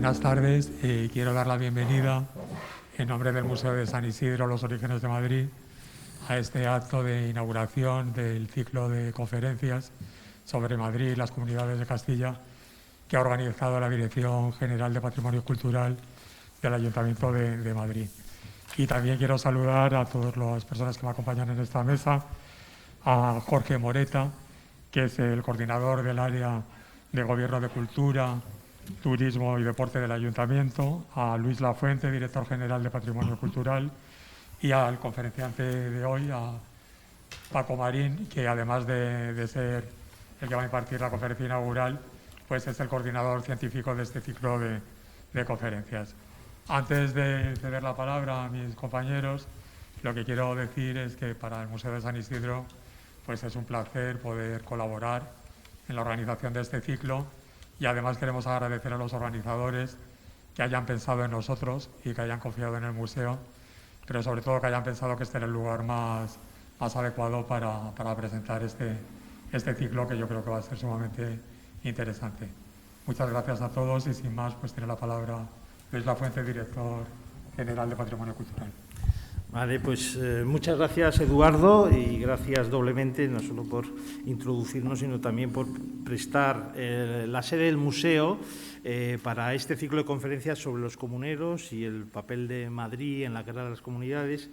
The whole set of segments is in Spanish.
Buenas tardes. Quiero dar la bienvenida en nombre del Museo de San Isidro, Los Orígenes de Madrid, a este acto de inauguración del ciclo de conferencias sobre Madrid y las comunidades de Castilla que ha organizado la Dirección General de Patrimonio Cultural del Ayuntamiento de Madrid. Y también quiero saludar a todas las personas que me acompañan en esta mesa, a Jorge Moreta, que es el coordinador del área de Gobierno de Cultura, Turismo y Deporte del Ayuntamiento, a Luis Lafuente, director general de Patrimonio Cultural, y al conferenciante de hoy, a Paco Marín, que además de ser el que va a impartir la conferencia inaugural, pues es el coordinador científico de este ciclo de conferencias. Antes de ceder la palabra a mis compañeros, lo que quiero decir es que para el Museo de San Isidro pues es un placer poder colaborar en la organización de este ciclo, y además queremos agradecer a los organizadores que hayan pensado en nosotros y que hayan confiado en el museo, pero sobre todo que hayan pensado que este era el lugar más adecuado para presentar este ciclo, que yo creo que va a ser sumamente interesante. Muchas gracias a todos y sin más pues tiene la palabra Luis Lafuente, director general de Patrimonio Cultural. Vale, pues muchas gracias, Eduardo, y gracias doblemente, no solo por introducirnos, sino también por prestar la sede del museo para este ciclo de conferencias sobre los comuneros y el papel de Madrid en la guerra de las comunidades.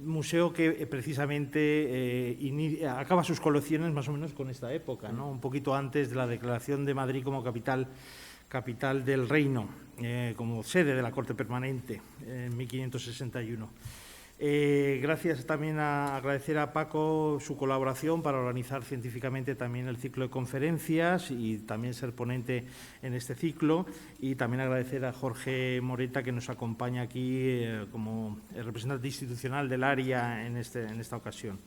Museo que precisamente acaba sus colecciones más o menos con esta época, ¿no? Un poquito antes de la declaración de Madrid como capital del reino, como sede de la Corte Permanente en 1561. Gracias también agradecer a Paco su colaboración para organizar científicamente también el ciclo de conferencias y también ser ponente en este ciclo, y también agradecer a Jorge Moreta, que nos acompaña aquí como representante institucional del área en esta ocasión.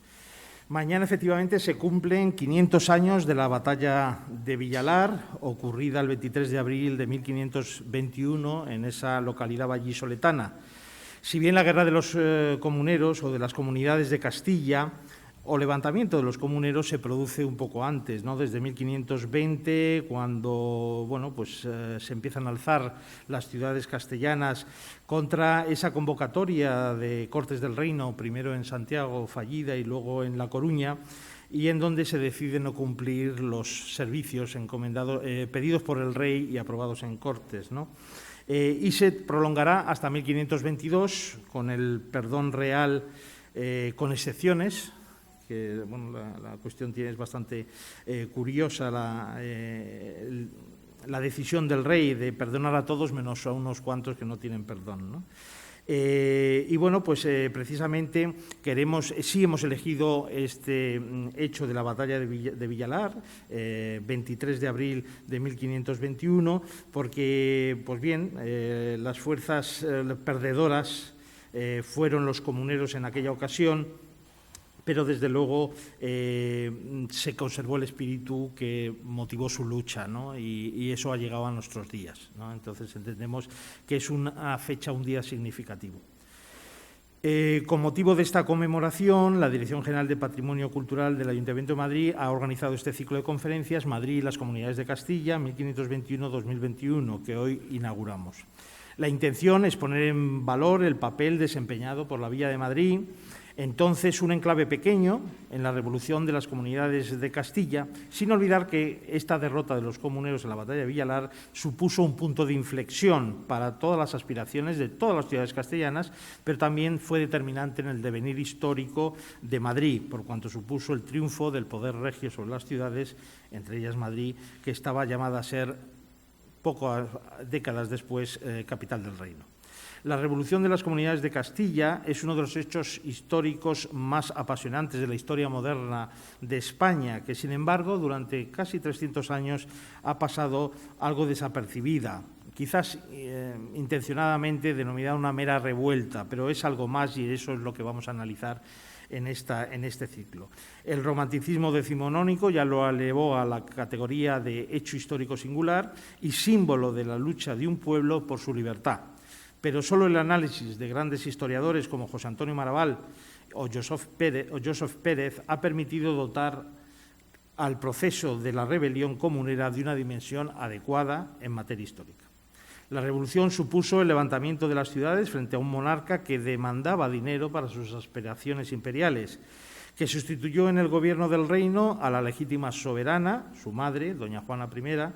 Mañana, efectivamente, se cumplen 500 años de la batalla de Villalar, ocurrida el 23 de abril de 1521 en esa localidad vallisoletana. Si bien la guerra de los comuneros o de las comunidades de Castilla o levantamiento de los comuneros se produce un poco antes, ¿no? Desde 1520, cuando bueno, pues, se empiezan a alzar las ciudades castellanas contra esa convocatoria de Cortes del Reino, primero en Santiago, fallida, y luego en La Coruña, y en donde se decide no cumplir los servicios encomendados, pedidos por el rey y aprobados en Cortes, ¿no? Y se prolongará hasta 1522 con el perdón real, con excepciones, que bueno, la cuestión es bastante curiosa, la decisión del rey de perdonar a todos menos a unos cuantos que no tienen perdón, ¿no? Y bueno, pues precisamente sí hemos elegido este hecho de la batalla de Villalar, 23 de abril de 1521, porque, pues bien, las fuerzas perdedoras fueron los comuneros en aquella ocasión, pero desde luego se conservó el espíritu que motivó su lucha, ¿no? Y eso ha llegado a nuestros días, ¿no? Entonces entendemos que es una fecha, un día significativo. Con motivo de esta conmemoración, la Dirección General de Patrimonio Cultural del Ayuntamiento de Madrid ha organizado este ciclo de conferencias Madrid y las comunidades de Castilla 1521-2021, que hoy inauguramos. La intención es poner en valor el papel desempeñado por la Villa de Madrid, entonces un enclave pequeño en la revolución de las comunidades de Castilla, sin olvidar que esta derrota de los comuneros en la batalla de Villalar supuso un punto de inflexión para todas las aspiraciones de todas las ciudades castellanas, pero también fue determinante en el devenir histórico de Madrid, por cuanto supuso el triunfo del poder regio sobre las ciudades, entre ellas Madrid, que estaba llamada a ser, pocas décadas después, capital del reino. La revolución de las comunidades de Castilla es uno de los hechos históricos más apasionantes de la historia moderna de España, que, sin embargo, durante casi 300 años ha pasado algo desapercibida, quizás intencionadamente denominada una mera revuelta, pero es algo más, y eso es lo que vamos a analizar en este ciclo. El romanticismo decimonónico ya lo elevó a la categoría de hecho histórico singular y símbolo de la lucha de un pueblo por su libertad. Pero solo el análisis de grandes historiadores como José Antonio Maraval o Joseph Pérez ha permitido dotar al proceso de la rebelión comunera de una dimensión adecuada en materia histórica. La revolución supuso el levantamiento de las ciudades frente a un monarca que demandaba dinero para sus aspiraciones imperiales, que sustituyó en el gobierno del reino a la legítima soberana, su madre, doña Juana I,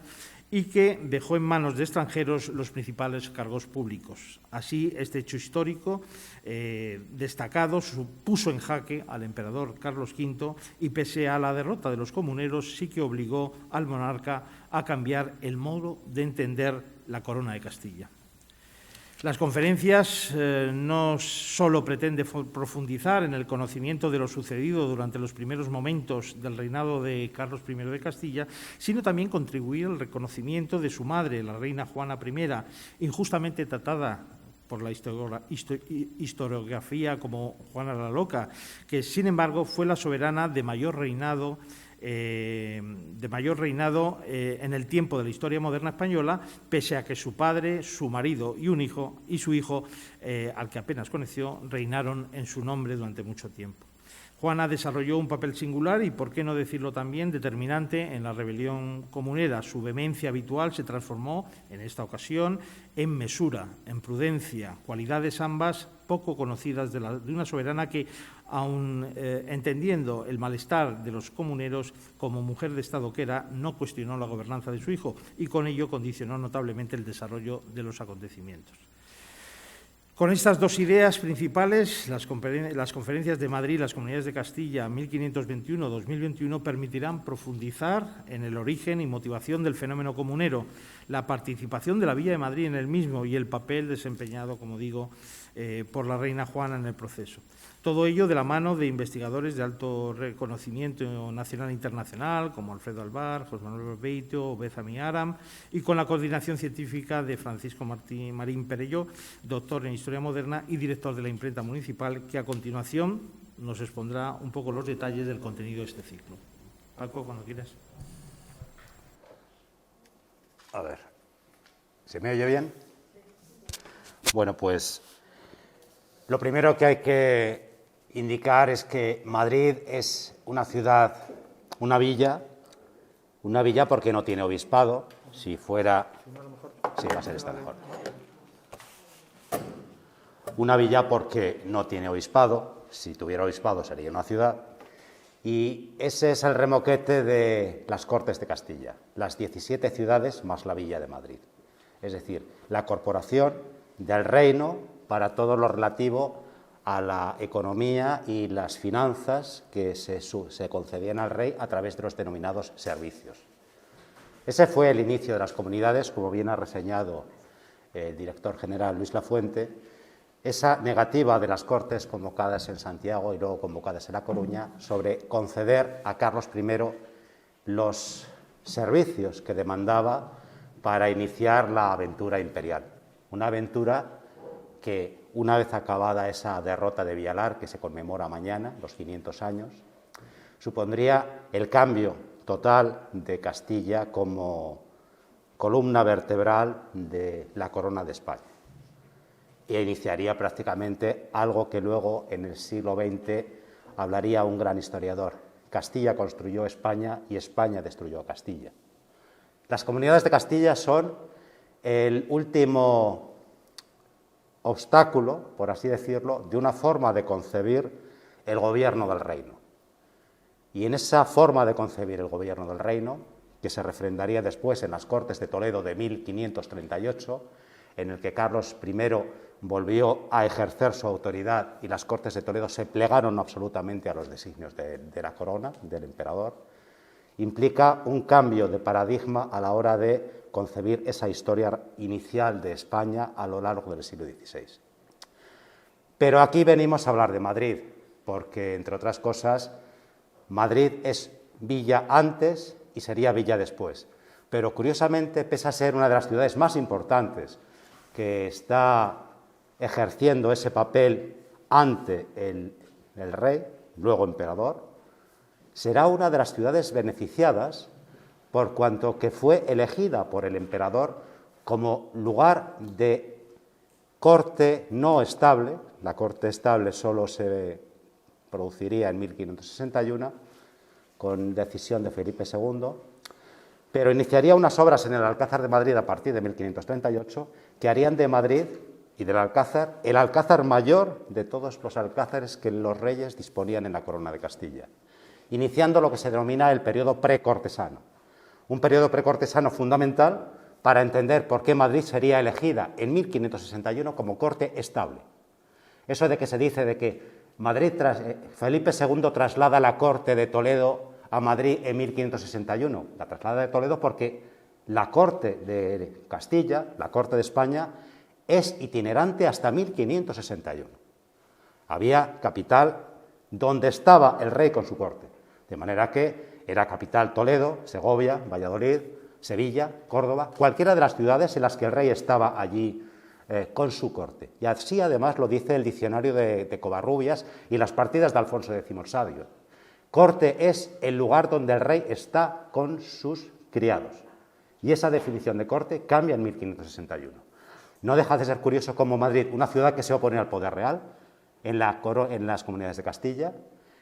y que dejó en manos de extranjeros los principales cargos públicos. Así, este hecho histórico destacado puso en jaque al emperador Carlos V y, pese a la derrota de los comuneros, sí que obligó al monarca a cambiar el modo de entender la corona de Castilla. Las conferencias no solo pretenden profundizar en el conocimiento de lo sucedido durante los primeros momentos del reinado de Carlos I de Castilla, sino también contribuir al reconocimiento de su madre, la reina Juana I, injustamente tratada por la historiografía como Juana la Loca, que sin embargo fue la soberana de mayor reinado en el tiempo de la historia moderna española, pese a que su padre, su marido y su hijo, al que apenas conoció, reinaron en su nombre durante mucho tiempo. Juana desarrolló un papel singular y, por qué no decirlo también, determinante en la rebelión comunera. Su vehemencia habitual se transformó, en esta ocasión, en mesura, en prudencia, cualidades ambas poco conocidas de una soberana que, aun entendiendo el malestar de los comuneros, como mujer de Estado que era, no cuestionó la gobernanza de su hijo y con ello condicionó notablemente el desarrollo de los acontecimientos. Con estas dos ideas principales, las conferencias de Madrid y las Comunidades de Castilla 1521-2021 permitirán profundizar en el origen y motivación del fenómeno comunero, la participación de la Villa de Madrid en el mismo y el papel desempeñado, como digo, por la reina Juana en el proceso. Todo ello de la mano de investigadores de alto reconocimiento nacional e internacional, como Alfredo Alvar, José Manuel Beito o Bezami Aram, y con la coordinación científica de Francisco Marín Perelló, doctor en Historia Moderna y director de la imprenta municipal, que a continuación nos expondrá un poco los detalles del contenido de este ciclo. Paco, cuando quieras. A ver, ¿se me oye bien? Bueno, pues lo primero que hay que indicar es que Madrid es una ciudad, una villa porque no tiene obispado. Si fuera... Sí, va a ser esta mejor. Una villa porque no tiene obispado. Si tuviera obispado sería una ciudad. Y ese es el remoquete de las Cortes de Castilla, las 17 ciudades más la Villa de Madrid. Es decir, la corporación del reino para todo lo relativo a la economía y las finanzas que se concedían al rey a través de los denominados servicios. Ese fue el inicio de las comunidades, como bien ha reseñado el director general Luis Lafuente. Esa negativa de las Cortes convocadas en Santiago y luego convocadas en La Coruña sobre conceder a Carlos I los servicios que demandaba para iniciar la aventura imperial. Una aventura que, una vez acabada esa derrota de Villalar, que se conmemora mañana, los 500 años, supondría el cambio total de Castilla como columna vertebral de la corona de España. E iniciaría prácticamente algo que luego, en el siglo XX, hablaría un gran historiador. Castilla construyó España y España destruyó a Castilla. Las comunidades de Castilla son el último obstáculo, por así decirlo, de una forma de concebir el gobierno del reino. Y en esa forma de concebir el gobierno del reino, que se refrendaría después en las Cortes de Toledo de 1538, en el que Carlos I volvió a ejercer su autoridad y las Cortes de Toledo se plegaron absolutamente a los designios de la corona, del emperador, implica un cambio de paradigma a la hora de concebir esa historia inicial de España a lo largo del siglo XVI. Pero aquí venimos a hablar de Madrid, porque, entre otras cosas, Madrid es villa antes y sería villa después. Pero, curiosamente, pese a ser una de las ciudades más importantes que está ejerciendo ese papel ante el rey, luego emperador, será una de las ciudades beneficiadas por cuanto que fue elegida por el emperador como lugar de corte no estable. La corte estable solo se produciría en 1561, con decisión de Felipe II, pero iniciaría unas obras en el Alcázar de Madrid a partir de 1538 que harían de Madrid y del Alcázar el alcázar mayor de todos los alcázares que los reyes disponían en la corona de Castilla, iniciando lo que se denomina el periodo precortesano. Un periodo precortesano fundamental para entender por qué Madrid sería elegida en 1561 como corte estable. Eso de que se dice de que Felipe II traslada la corte de Toledo a Madrid en 1561. La traslada de Toledo porque la corte de Castilla, la corte de España, es itinerante hasta 1561. Había capital donde estaba el rey con su corte, de manera que era capital Toledo, Segovia, Valladolid, Sevilla, Córdoba, cualquiera de las ciudades en las que el rey estaba allí con su corte. Y así además lo dice el diccionario de Covarrubias y las partidas de Alfonso X el Sabio. Corte es el lugar donde el rey está con sus criados. Y esa definición de corte cambia en 1561. No deja de ser curioso cómo Madrid, una ciudad que se opone al poder real en las comunidades de Castilla,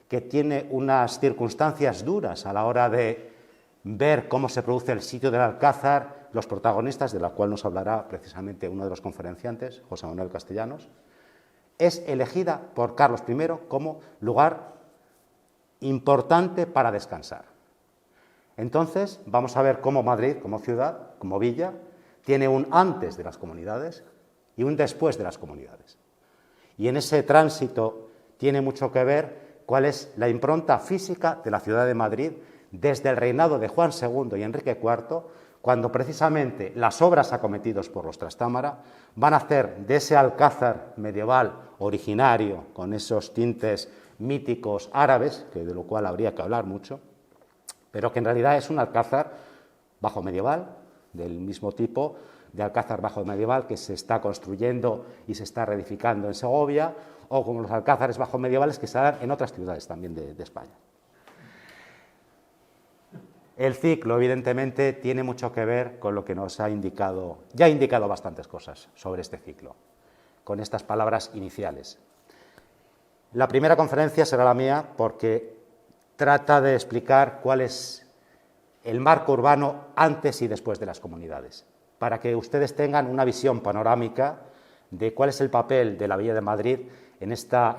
que tiene unas circunstancias duras a la hora de ver cómo se produce el sitio del Alcázar, los protagonistas, de la cual nos hablará precisamente uno de los conferenciantes, José Manuel Castellanos, es elegida por Carlos I como lugar importante para descansar. Entonces, vamos a ver cómo Madrid, como ciudad, como villa, tiene un antes de las comunidades y un después de las comunidades. Y en ese tránsito tiene mucho que ver cuál es la impronta física de la ciudad de Madrid desde el reinado de Juan II y Enrique IV, cuando precisamente las obras acometidas por los Trastámara van a hacer de ese alcázar medieval originario, con esos tintes míticos árabes, de lo cual habría que hablar mucho, pero que en realidad es un alcázar bajo medieval, del mismo tipo de alcázar bajo medieval que se está construyendo y se está reedificando en Segovia, o como los alcázares bajo medievales que se dan en otras ciudades también de España. El ciclo, evidentemente, tiene mucho que ver con lo que nos ha indicado, ya ha indicado bastantes cosas sobre este ciclo, con estas palabras iniciales. La primera conferencia será la mía porque trata de explicar cuál es el marco urbano antes y después de las comunidades, para que ustedes tengan una visión panorámica de cuál es el papel de la Villa de Madrid en esta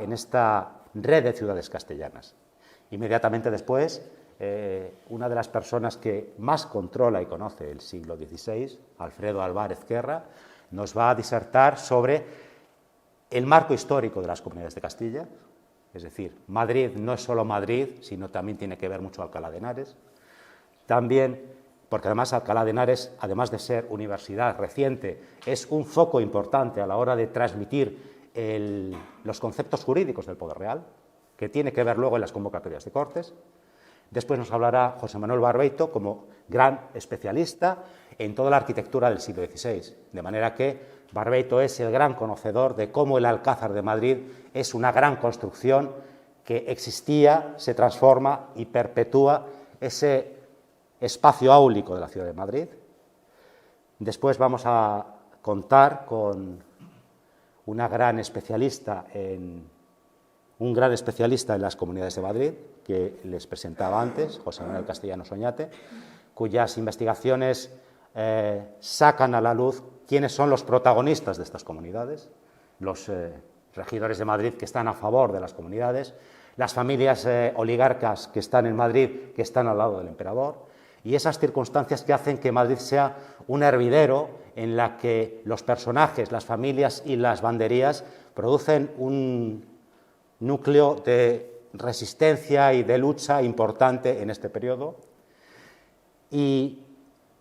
red de ciudades castellanas. Inmediatamente después, una de las personas que más controla y conoce el siglo XVI, Alfredo Álvarez Guerra, nos va a disertar sobre el marco histórico de las comunidades de Castilla, es decir, Madrid no es solo Madrid, sino también tiene que ver mucho Alcalá de Henares. También, porque además Alcalá de Henares, además de ser universidad reciente, es un foco importante a la hora de transmitir los conceptos jurídicos del poder real, que tiene que ver luego en las convocatorias de Cortes. Después nos hablará José Manuel Barbeito como gran especialista en toda la arquitectura del siglo XVI, de manera que Barbeito es el gran conocedor de cómo el Alcázar de Madrid es una gran construcción que existía, se transforma y perpetúa ese espacio áulico de la ciudad de Madrid. Después vamos a contar con un gran especialista en las comunidades de Madrid, que les presentaba antes, José Manuel Castellanos Oñate, cuyas investigaciones sacan a la luz quiénes son los protagonistas de estas comunidades, los regidores de Madrid que están a favor de las comunidades, las familias oligarcas que están en Madrid, que están al lado del emperador, y esas circunstancias que hacen que Madrid sea un hervidero en la que los personajes, las familias y las banderías producen un núcleo de resistencia y de lucha importante en este periodo. Y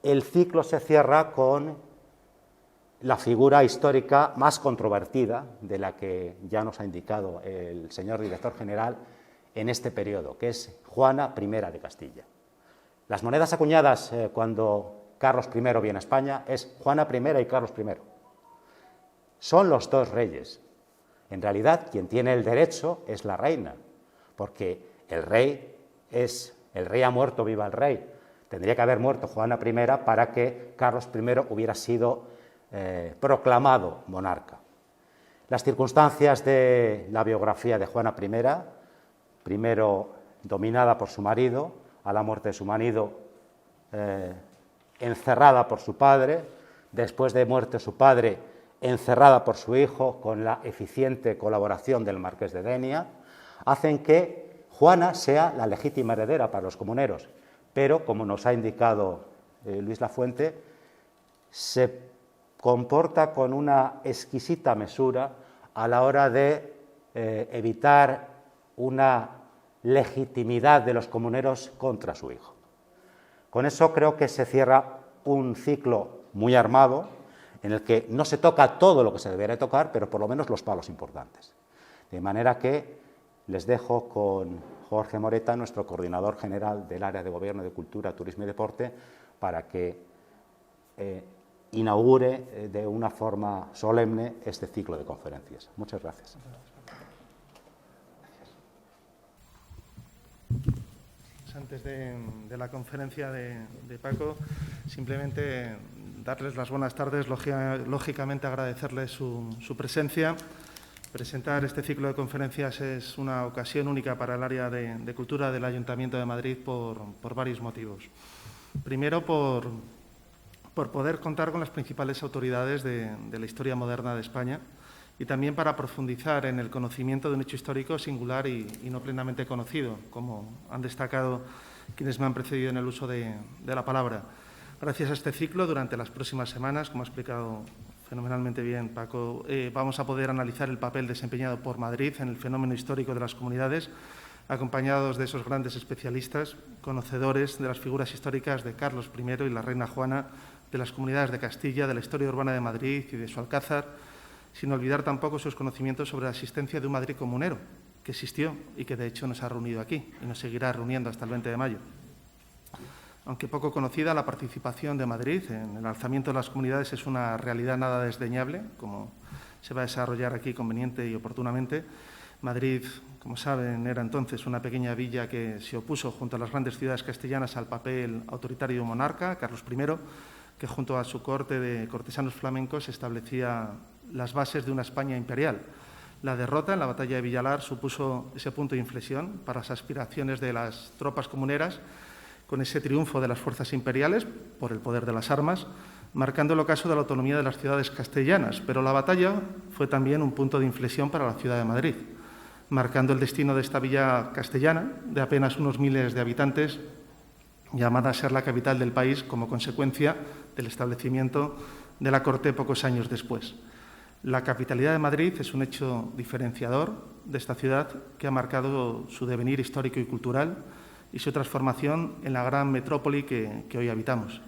el ciclo se cierra con la figura histórica más controvertida de la que ya nos ha indicado el señor director general en este periodo, que es Juana I de Castilla. Las monedas acuñadas cuando Carlos I viene a España es Juana I y Carlos I. Son los dos reyes. En realidad, quien tiene el derecho es la reina, porque el rey ha muerto, viva el rey. Tendría que haber muerto Juana I para que Carlos I hubiera sido proclamado monarca. Las circunstancias de la biografía de Juana I, primero dominada por su marido, a la muerte de su marido, encerrada por su padre, después de muerto su padre, encerrada por su hijo, con la eficiente colaboración del marqués de Denia, hacen que Juana sea la legítima heredera para los comuneros, pero, como nos ha indicado Luis Lafuente, se comporta con una exquisita mesura a la hora de evitar una legitimidad de los comuneros contra su hijo. Con eso creo que se cierra un ciclo muy armado, en el que no se toca todo lo que se debería tocar, pero por lo menos los palos importantes. De manera que les dejo con Jorge Moreta, nuestro coordinador general del área de Gobierno de Cultura, Turismo y Deporte, para que inaugure de una forma solemne este ciclo de conferencias. Muchas gracias. Antes de la conferencia de Paco, simplemente darles las buenas tardes, lógicamente agradecerles su presencia. Presentar este ciclo de conferencias es una ocasión única para el área de cultura del Ayuntamiento de Madrid por varios motivos. Primero, por poder contar con las principales autoridades de la historia moderna de España, y también para profundizar en el conocimiento de un hecho histórico singular y no plenamente conocido, como han destacado quienes me han precedido en el uso de la palabra. Gracias a este ciclo, durante las próximas semanas, como ha explicado fenomenalmente bien Paco, vamos a poder analizar el papel desempeñado por Madrid en el fenómeno histórico de las comunidades, acompañados de esos grandes especialistas, conocedores de las figuras históricas de Carlos I y la reina Juana, de las comunidades de Castilla, de la historia urbana de Madrid y de su alcázar, sin olvidar tampoco sus conocimientos sobre la existencia de un Madrid comunero, que existió y que de hecho nos ha reunido aquí y nos seguirá reuniendo hasta el 20 de mayo. Aunque poco conocida, la participación de Madrid en el alzamiento de las comunidades es una realidad nada desdeñable, como se va a desarrollar aquí conveniente y oportunamente. Madrid, como saben, era entonces una pequeña villa que se opuso junto a las grandes ciudades castellanas al papel autoritario de un monarca, Carlos I, que junto a su corte de cortesanos flamencos establecía las bases de una España imperial. La derrota en la batalla de Villalar supuso ese punto de inflexión para las aspiraciones de las tropas comuneras, con ese triunfo de las fuerzas imperiales por el poder de las armas, marcando el ocaso de la autonomía de las ciudades castellanas. Pero la batalla fue también un punto de inflexión para la ciudad de Madrid, marcando el destino de esta villa castellana, de apenas unos miles de habitantes, llamada a ser la capital del país como consecuencia del establecimiento de la corte pocos años después. La capitalidad de Madrid es un hecho diferenciador de esta ciudad que ha marcado su devenir histórico y cultural y su transformación en la gran metrópoli que hoy habitamos.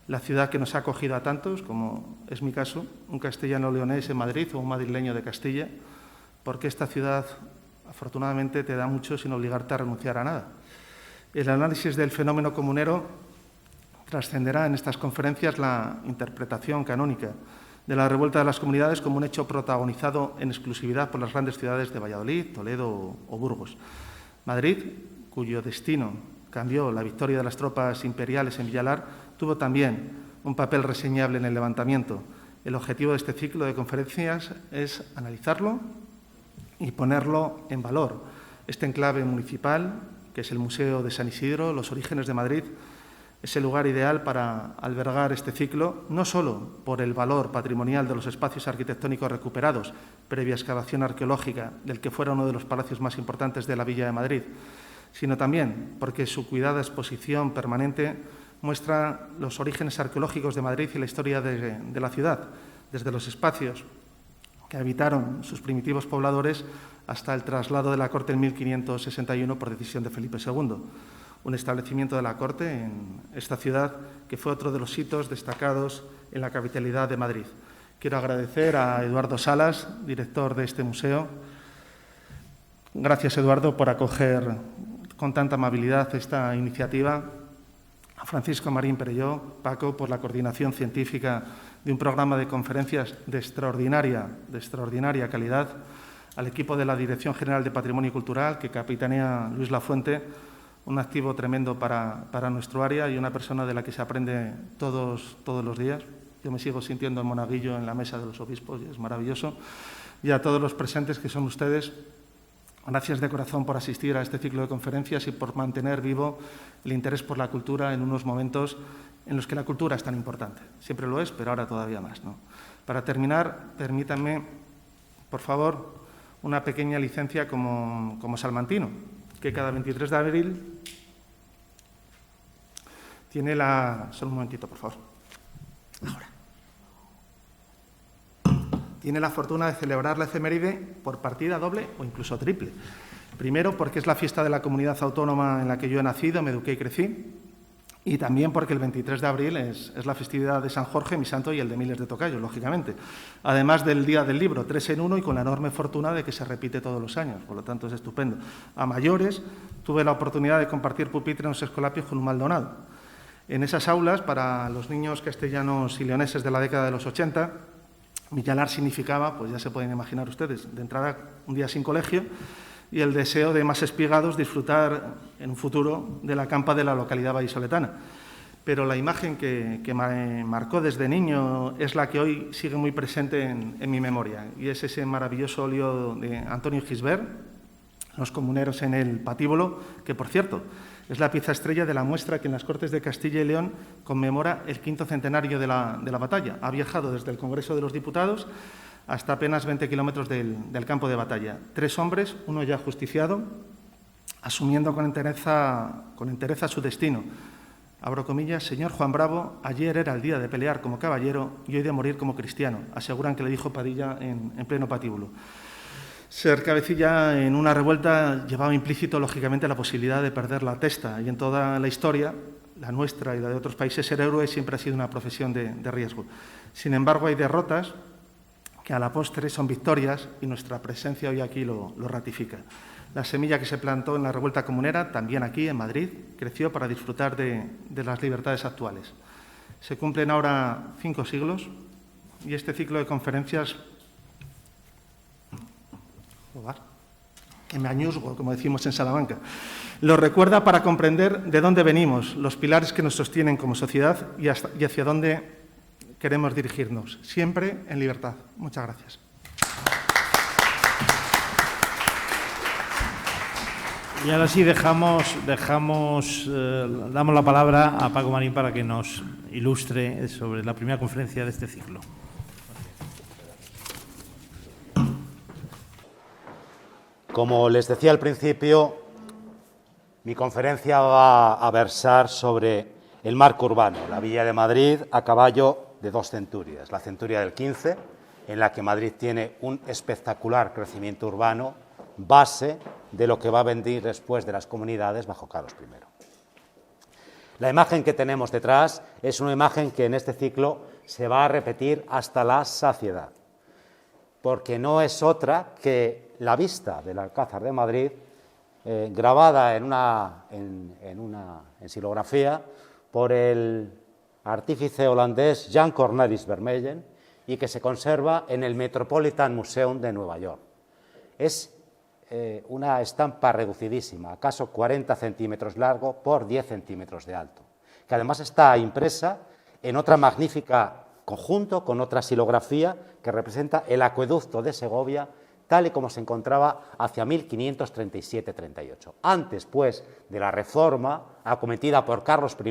La ciudad que nos ha acogido a tantos, como es mi caso, un castellano-leonés en Madrid o un madrileño de Castilla, porque esta ciudad, afortunadamente, te da mucho sin obligarte a renunciar a nada. El análisis del fenómeno comunero trascenderá en estas conferencias la interpretación canónica de la revuelta de las comunidades como un hecho protagonizado en exclusividad por las grandes ciudades de Valladolid, Toledo o Burgos. Madrid, cuyo destino cambió la victoria de las tropas imperiales en Villalar, tuvo también un papel reseñable en el levantamiento. El objetivo de este ciclo de conferencias es analizarlo y ponerlo en valor. Este enclave municipal, que es el Museo de San Isidro, los orígenes de Madrid, es el lugar ideal para albergar este ciclo, no solo por el valor patrimonial de los espacios arquitectónicos recuperados, previa excavación arqueológica del que fuera uno de los palacios más importantes de la Villa de Madrid, sino también porque su cuidada exposición permanente muestra los orígenes arqueológicos de Madrid y la historia de la ciudad, desde los espacios que habitaron sus primitivos pobladores hasta el traslado de la corte en 1561 por decisión de Felipe II. Un establecimiento de la corte en esta ciudad que fue otro de los hitos destacados en la capitalidad de Madrid. Quiero agradecer a Eduardo Salas, director de este museo. Gracias, Eduardo, por acoger con tanta amabilidad esta iniciativa. A Francisco Marín Perelló, Paco, por la coordinación científica de un programa de conferencias de extraordinaria calidad. Al equipo de la Dirección General de Patrimonio Cultural, que capitanea Luis Lafuente, un activo tremendo para nuestro área y una persona de la que se aprende todos los días. Yo me sigo sintiendo en monaguillo en la mesa de los obispos y es maravilloso. Y a todos los presentes, que son ustedes, Gracias de corazón por asistir a este ciclo de conferencias y por mantener vivo el interés por la cultura en unos momentos en los que la cultura es tan importante. Siempre lo es, pero ahora todavía más, ¿no? Para terminar, permítanme, por favor, una pequeña licencia como salmantino, que cada 23 de abril tiene la... Solo un momentito, por favor. Ahora. Tiene la fortuna de celebrar la efeméride por partida doble o incluso triple. Primero, porque es la fiesta de la comunidad autónoma en la que yo he nacido, me eduqué y crecí, y también porque el 23 de abril es la festividad de San Jorge, mi santo, y el de miles de tocayos, lógicamente. Además del Día del Libro, 3 en 1 y con la enorme fortuna de que se repite todos los años, por lo tanto es estupendo. A mayores, tuve la oportunidad de compartir pupitre en los escolapios con un Maldonado. En esas aulas, para los niños castellanos y leoneses de la década de los 80, Villalar significaba, pues ya se pueden imaginar ustedes, de entrada un día sin colegio y el deseo de más espigados disfrutar en un futuro de la campa de la localidad vallisoletana. Pero la imagen que me marcó desde niño es la que hoy sigue muy presente en mi memoria, y es ese maravilloso óleo de Antonio Gisbert, Los comuneros en el patíbulo, que, por cierto, es la pieza estrella de la muestra que en las Cortes de Castilla y León conmemora el 5º centenario de la batalla. Ha viajado desde el Congreso de los Diputados hasta apenas 20 kilómetros del campo de batalla. 3 hombres, uno ya ajusticiado, asumiendo con entereza su destino. Abro comillas: señor Juan Bravo, ayer era el día de pelear como caballero y hoy de morir como cristiano, aseguran que le dijo Padilla en pleno patíbulo. Ser cabecilla en una revuelta llevaba implícito, lógicamente, la posibilidad de perder la testa, y en toda la historia, la nuestra y la de otros países, ser héroe siempre ha sido una profesión de riesgo. Sin embargo, hay derrotas que a la postre son victorias, y nuestra presencia hoy aquí lo ratifica. La semilla que se plantó en la revuelta comunera, también aquí en Madrid, creció para disfrutar de las libertades actuales. Se cumplen ahora 5 siglos y este ciclo de conferencias, que me añusgo, como decimos en Salamanca, lo recuerda para comprender de dónde venimos, los pilares que nos sostienen como sociedad y hacia dónde queremos dirigirnos, siempre en libertad. Muchas gracias. Y ahora sí damos la palabra a Paco Marín para que nos ilustre sobre la primera conferencia de este ciclo. Como les decía al principio, mi conferencia va a versar sobre el marco urbano, la Villa de Madrid a caballo de 2 centurias. La centuria del 15, en la que Madrid tiene un espectacular crecimiento urbano, base de lo que va a venir después de las comunidades bajo Carlos I. La imagen que tenemos detrás es una imagen que en este ciclo se va a repetir hasta la saciedad, porque no es otra que la vista del Alcázar de Madrid, grabada en silografía por el artífice holandés Jan Cornelis Vermeulen, y que se conserva en el Metropolitan Museum de Nueva York. Es una estampa reducidísima, acaso 40 centímetros largo por 10 centímetros de alto, que además está impresa en otra magnífica conjunto con otra silografía que representa el acueducto de Segovia tal y como se encontraba hacia 1537-38, antes pues de la reforma acometida por Carlos I,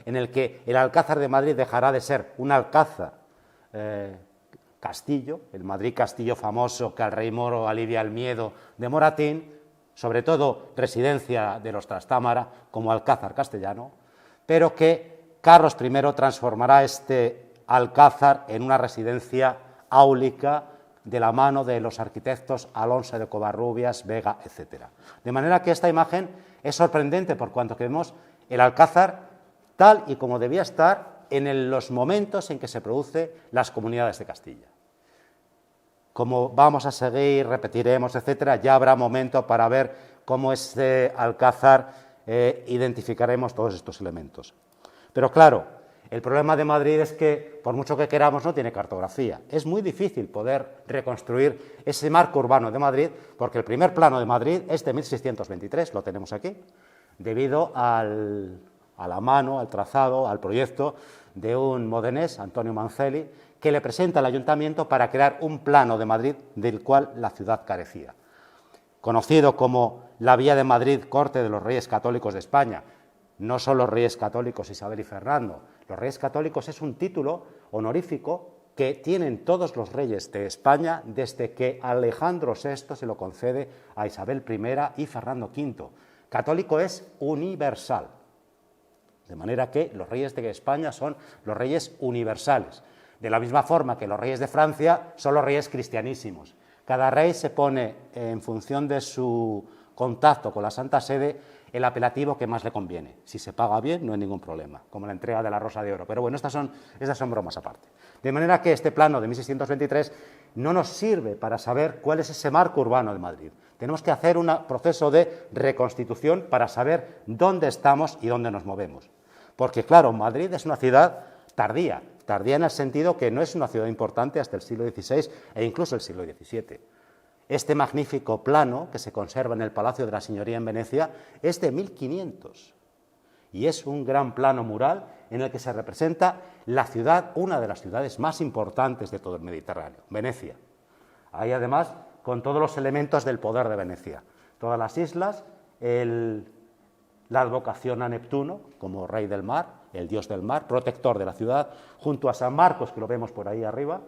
en el que el Alcázar de Madrid dejará de ser un alcázar castillo, el Madrid castillo famoso que al rey moro alivia el miedo de Moratín, sobre todo residencia de los Trastámara como alcázar castellano, pero que Carlos I transformará este alcázar en una residencia áulica de la mano de los arquitectos Alonso de Covarrubias, Vega, etc. De manera que esta imagen es sorprendente por cuanto que vemos el alcázar tal y como debía estar en los momentos en que se producen las comunidades de Castilla. Como vamos a seguir, repetiremos, etcétera, ya habrá momento para ver cómo este alcázar identificaremos todos estos elementos. Pero claro, el problema de Madrid es que, por mucho que queramos, no tiene cartografía. Es muy difícil poder reconstruir ese marco urbano de Madrid, porque el primer plano de Madrid es de 1623, lo tenemos aquí, debido a la mano, al trazado, al proyecto de un modenés, Antonio Mancelli, que le presenta al ayuntamiento para crear un plano de Madrid del cual la ciudad carecía. conocido como la Vía de Madrid, corte de los reyes católicos de España. No son los reyes católicos Isabel y Fernando. Los reyes católicos es un título honorífico que tienen todos los reyes de España desde que Alejandro VI se lo concede a Isabel I y Fernando V. Católico es universal. De manera que los reyes de España son los reyes universales. De la misma forma que los reyes de Francia son los reyes cristianísimos. Cada rey se pone, en función de su contacto con la Santa Sede, el apelativo que más le conviene. Si se paga bien, no hay ningún problema, como la entrega de la Rosa de Oro. Pero bueno, estas son bromas aparte. De manera que este plano de 1623 no nos sirve para saber cuál es ese marco urbano de Madrid. Tenemos que hacer un proceso de reconstitución para saber dónde estamos y dónde nos movemos. Porque, claro, Madrid es una ciudad tardía en el sentido que no es una ciudad importante hasta el siglo XVI e incluso el siglo XVII. Este magnífico plano que se conserva en el Palacio de la Signoría en Venecia es de 1500 y es un gran plano mural en el que se representa la ciudad, una de las ciudades más importantes de todo el Mediterráneo, Venecia. Ahí además con todos los elementos del poder de Venecia, todas las islas, la advocación a Neptuno como rey del mar, el dios del mar, protector de la ciudad, junto a San Marcos, que lo vemos por ahí arriba.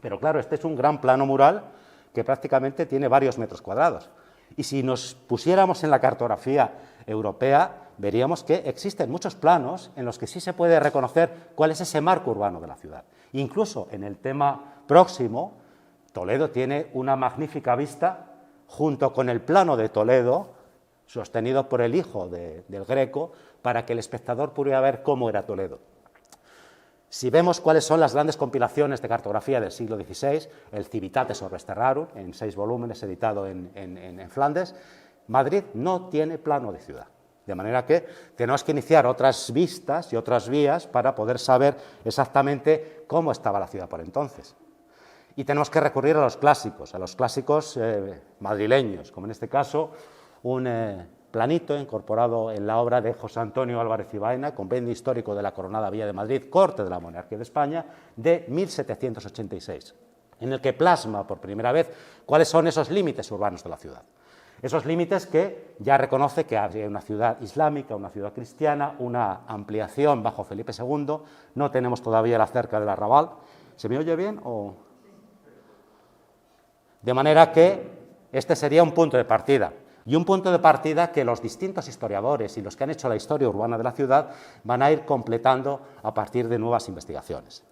Pero claro, este es un gran plano mural que prácticamente tiene varios metros cuadrados. Y si nos pusiéramos en la cartografía europea, veríamos que existen muchos planos en los que sí se puede reconocer cuál es ese marco urbano de la ciudad. Incluso en el tema próximo, Toledo tiene una magnífica vista junto con el plano de Toledo, sostenido por el hijo del Greco, para que el espectador pudiera ver cómo era Toledo. Si vemos cuáles son las grandes compilaciones de cartografía del siglo XVI, el Civitates Orbes Terrarum, en 6 volúmenes, editado en Flandes, Madrid no tiene plano de ciudad. De manera que tenemos que iniciar otras vistas y otras vías para poder saber exactamente cómo estaba la ciudad por entonces. Y tenemos que recurrir a los clásicos madrileños, como en este caso un planito incorporado en la obra de José Antonio Álvarez y Baena, Compendio Histórico de la Coronada Villa de Madrid, Corte de la Monarquía de España, de 1786, en el que plasma por primera vez cuáles son esos límites urbanos de la ciudad. Esos límites que ya reconoce que había una ciudad islámica, una ciudad cristiana, una ampliación bajo Felipe II, no tenemos todavía la cerca del Arrabal. ¿Se me oye bien? De manera que este sería un punto de partida. Y un punto de partida que los distintos historiadores y los que han hecho la historia urbana de la ciudad van a ir completando a partir de nuevas investigaciones.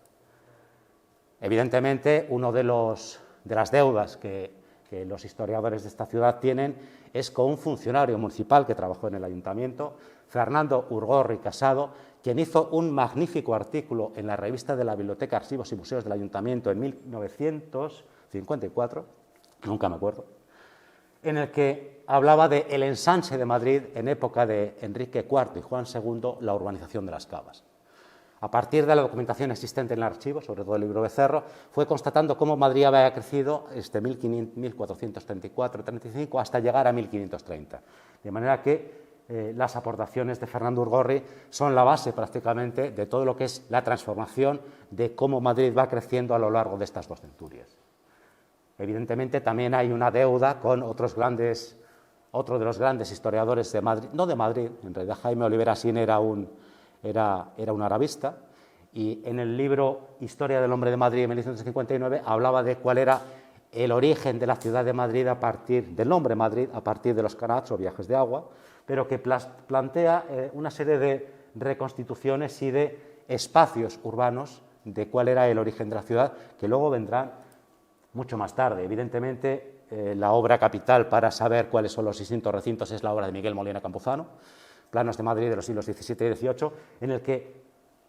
Evidentemente, una de las deudas que los historiadores de esta ciudad tienen es con un funcionario municipal que trabajó en el ayuntamiento, Fernando Urgorri Casado, quien hizo un magnífico artículo en la revista de la Biblioteca, Archivos y Museos del Ayuntamiento en 1954, nunca me acuerdo, en el que hablaba del ensanche de Madrid en época de Enrique IV y Juan II, la urbanización de las Cavas. A partir de la documentación existente en el archivo, sobre todo el libro Becerro, fue constatando cómo Madrid había crecido desde 1434-35 hasta llegar a 1530. De manera que las aportaciones de Fernando Urgorri son la base prácticamente de todo lo que es la transformación de cómo Madrid va creciendo a lo largo de estas 2 centurias. Evidentemente también hay una deuda con otro de los grandes historiadores de Madrid, no de Madrid, en realidad Jaime Olivera Sin era un arabista, y en el libro Historia del Hombre de Madrid en 1959 hablaba de cuál era el origen de la ciudad de Madrid del nombre Madrid a partir de los canals o viajes de agua, pero que plantea una serie de reconstituciones y de espacios urbanos de cuál era el origen de la ciudad, que luego vendrán mucho más tarde. Evidentemente, la obra capital para saber cuáles son los distintos recintos es la obra de Miguel Molina Campuzano, Planos de Madrid de los siglos XVII y XVIII, en el que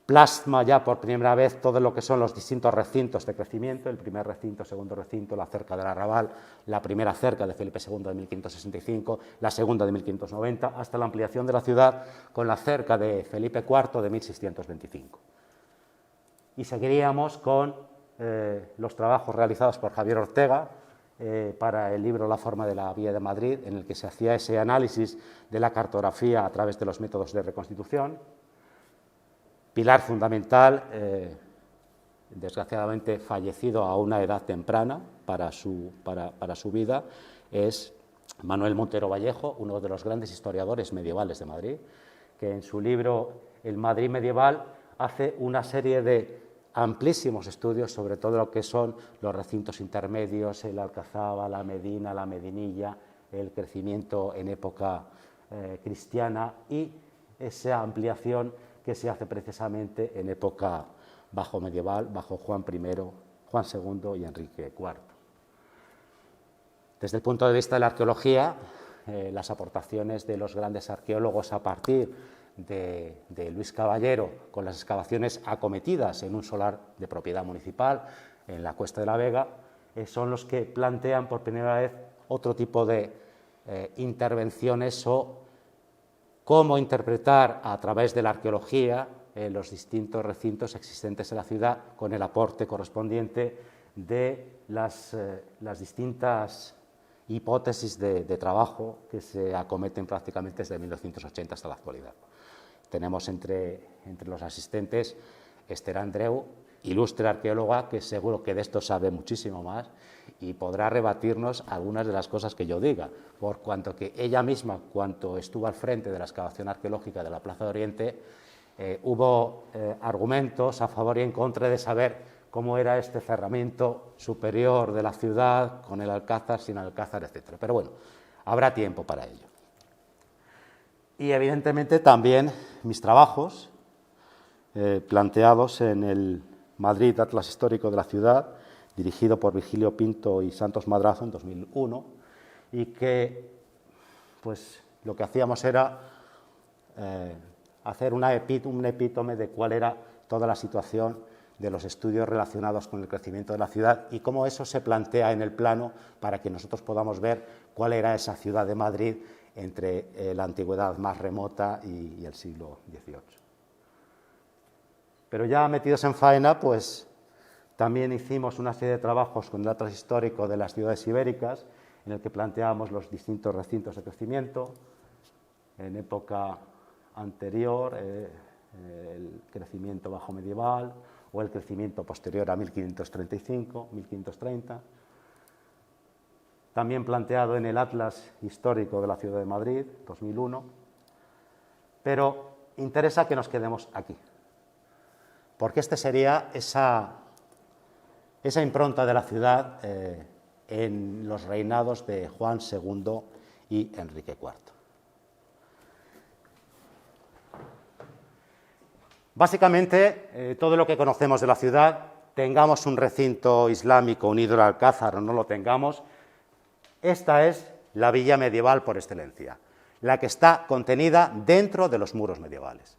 plasma ya por primera vez todo lo que son los distintos recintos de crecimiento, el primer recinto, segundo recinto, la cerca del Arrabal, la primera cerca de Felipe II de 1565, la segunda de 1590, hasta la ampliación de la ciudad con la cerca de Felipe IV de 1625. Y seguiríamos con los trabajos realizados por Javier Ortega para el libro La forma de la Vía de Madrid, en el que se hacía ese análisis de la cartografía a través de los métodos de reconstitución. Pilar fundamental, desgraciadamente fallecido a una edad temprana para su vida, es Manuel Montero Vallejo, uno de los grandes historiadores medievales de Madrid, que en su libro El Madrid medieval hace una serie de amplísimos estudios sobre todo lo que son los recintos intermedios, el Alcazaba, la Medina, la Medinilla, el crecimiento en época cristiana y esa ampliación que se hace precisamente en época bajo medieval, bajo Juan I, Juan II y Enrique IV. Desde el punto de vista de la arqueología, las aportaciones de los grandes arqueólogos a partir de Luis Caballero con las excavaciones acometidas en un solar de propiedad municipal en la Cuesta de la Vega son los que plantean por primera vez otro tipo de intervenciones o cómo interpretar a través de la arqueología los distintos recintos existentes en la ciudad con el aporte correspondiente de las distintas hipótesis de trabajo que se acometen prácticamente desde 1980 hasta la actualidad. Tenemos entre los asistentes Esther Andreu, ilustre arqueóloga, que seguro que de esto sabe muchísimo más y podrá rebatirnos algunas de las cosas que yo diga, por cuanto que ella misma, cuando estuvo al frente de la excavación arqueológica de la Plaza de Oriente, hubo argumentos a favor y en contra de saber cómo era este cerramiento superior de la ciudad, con el alcázar, sin alcázar, etc. Pero bueno, habrá tiempo para ello. Y evidentemente también mis trabajos, planteados en el Madrid Atlas Histórico de la Ciudad, dirigido por Virgilio Pinto y Santos Madrazo en 2001, y que pues lo que hacíamos era hacer un epítome de cuál era toda la situación de los estudios relacionados con el crecimiento de la ciudad y cómo eso se plantea en el plano para que nosotros podamos ver cuál era esa ciudad de Madrid entre la antigüedad más remota y el siglo XVIII. Pero ya metidos en faena, pues también hicimos una serie de trabajos con el Atlas Histórico de las ciudades ibéricas, en el que planteábamos los distintos recintos de crecimiento en época anterior, el crecimiento bajo medieval o el crecimiento posterior a 1535, 1530. También planteado en el Atlas Histórico de la Ciudad de Madrid, 2001, pero interesa que nos quedemos aquí, porque este sería esa impronta de la ciudad en los reinados de Juan II y Enrique IV. Básicamente, todo lo que conocemos de la ciudad, tengamos un recinto islámico unido al Alcázar o no lo tengamos, esta es la villa medieval por excelencia, la que está contenida dentro de los muros medievales.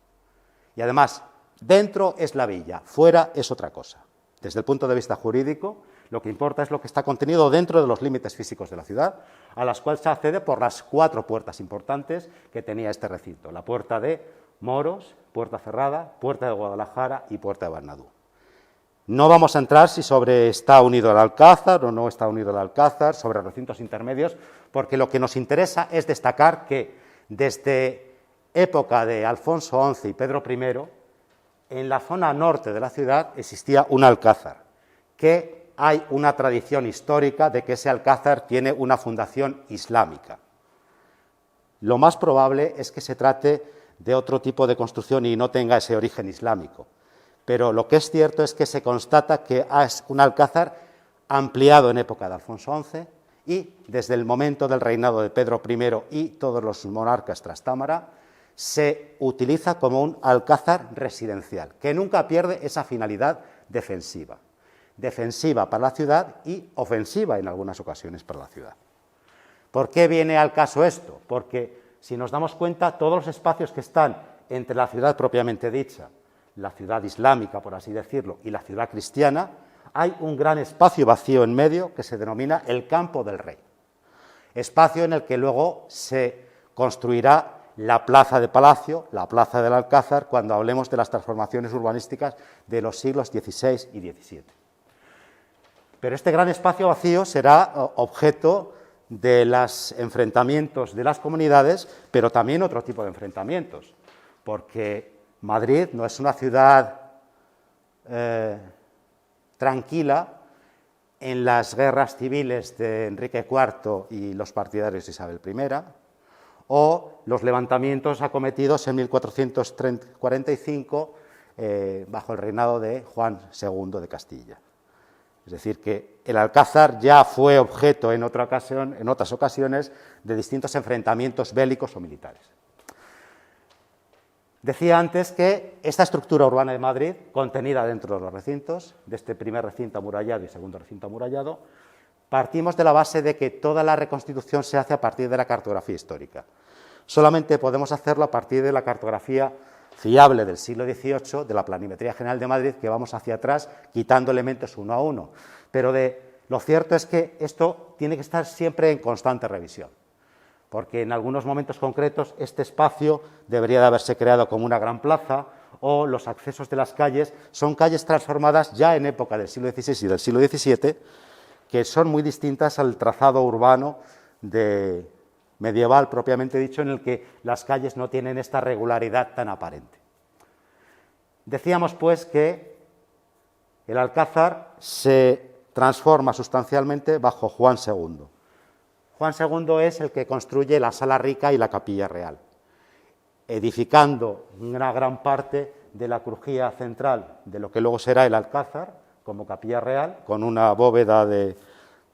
Y además, dentro es la villa, fuera es otra cosa. Desde el punto de vista jurídico, lo que importa es lo que está contenido dentro de los límites físicos de la ciudad, a las cuales se accede por las 4 puertas importantes que tenía este recinto: la puerta de Moros, puerta cerrada, puerta de Guadalajara y puerta de Bernadú. No vamos a entrar si está unido al Alcázar o no está unido al Alcázar, sobre recintos intermedios, porque lo que nos interesa es destacar que desde época de Alfonso XI y Pedro I, en la zona norte de la ciudad existía un alcázar, que hay una tradición histórica de que ese alcázar tiene una fundación islámica. Lo más probable es que se trate de otro tipo de construcción y no tenga ese origen islámico. Pero lo que es cierto es que se constata que es un alcázar ampliado en época de Alfonso XI y desde el momento del reinado de Pedro I y todos los monarcas trastámara se utiliza como un alcázar residencial, que nunca pierde esa finalidad defensiva. Defensiva para la ciudad y ofensiva en algunas ocasiones para la ciudad. ¿Por qué viene al caso esto? Porque si nos damos cuenta, todos los espacios que están entre la ciudad propiamente dicha, la ciudad islámica, por así decirlo, y la ciudad cristiana, hay un gran espacio vacío en medio que se denomina el Campo del Rey. Espacio en el que luego se construirá la plaza de Palacio, la plaza del Alcázar, cuando hablemos de las transformaciones urbanísticas de los siglos XVI y XVII. Pero este gran espacio vacío será objeto de los enfrentamientos de las comunidades, pero también otro tipo de enfrentamientos, porque Madrid no es una ciudad tranquila en las guerras civiles de Enrique IV y los partidarios de Isabel I, o los levantamientos acometidos en 1445 bajo el reinado de Juan II de Castilla. Es decir, que el Alcázar ya fue objeto en otras ocasiones de distintos enfrentamientos bélicos o militares. Decía antes que esta estructura urbana de Madrid, contenida dentro de los recintos, de este primer recinto amurallado y segundo recinto amurallado, partimos de la base de que toda la reconstitución se hace a partir de la cartografía histórica. Solamente podemos hacerlo a partir de la cartografía fiable del siglo XVIII, de la Planimetría General de Madrid, que vamos hacia atrás quitando elementos uno a uno. Pero lo cierto es que esto tiene que estar siempre en constante revisión, porque en algunos momentos concretos este espacio debería de haberse creado como una gran plaza, o los accesos de las calles son calles transformadas ya en época del siglo XVI y del siglo XVII, que son muy distintas al trazado urbano medieval propiamente dicho, en el que las calles no tienen esta regularidad tan aparente. Decíamos, pues, que el Alcázar se transforma sustancialmente bajo Juan II. Juan II es el que construye la Sala Rica y la Capilla Real, edificando una gran parte de la crujía central de lo que luego será el Alcázar, como Capilla Real, con una bóveda de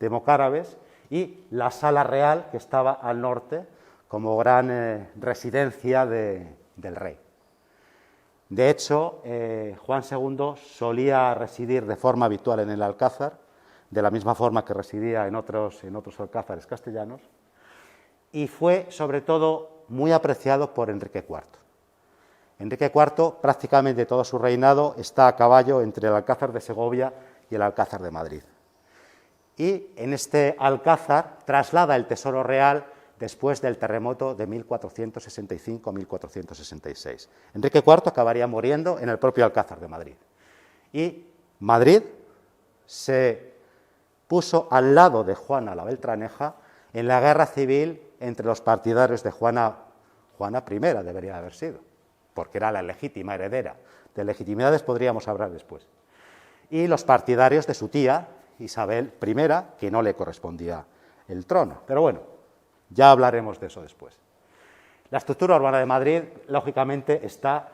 mocárabes, y la Sala Real, que estaba al norte, como gran residencia del rey. De hecho, Juan II solía residir de forma habitual en el Alcázar, de la misma forma que residía en otros alcázares castellanos, y fue, sobre todo, muy apreciado por Enrique IV. Enrique IV, prácticamente todo su reinado, está a caballo entre el Alcázar de Segovia y el Alcázar de Madrid. Y en este Alcázar traslada el tesoro real después del terremoto de 1465-1466. Enrique IV acabaría muriendo en el propio Alcázar de Madrid. Y Madrid se puso al lado de Juana la Beltraneja en la guerra civil entre los partidarios de Juana I, debería haber sido, porque era la legítima heredera. De legitimidades podríamos hablar después. Y los partidarios de su tía, Isabel I, que no le correspondía el trono. Pero bueno, ya hablaremos de eso después. La estructura urbana de Madrid, lógicamente, está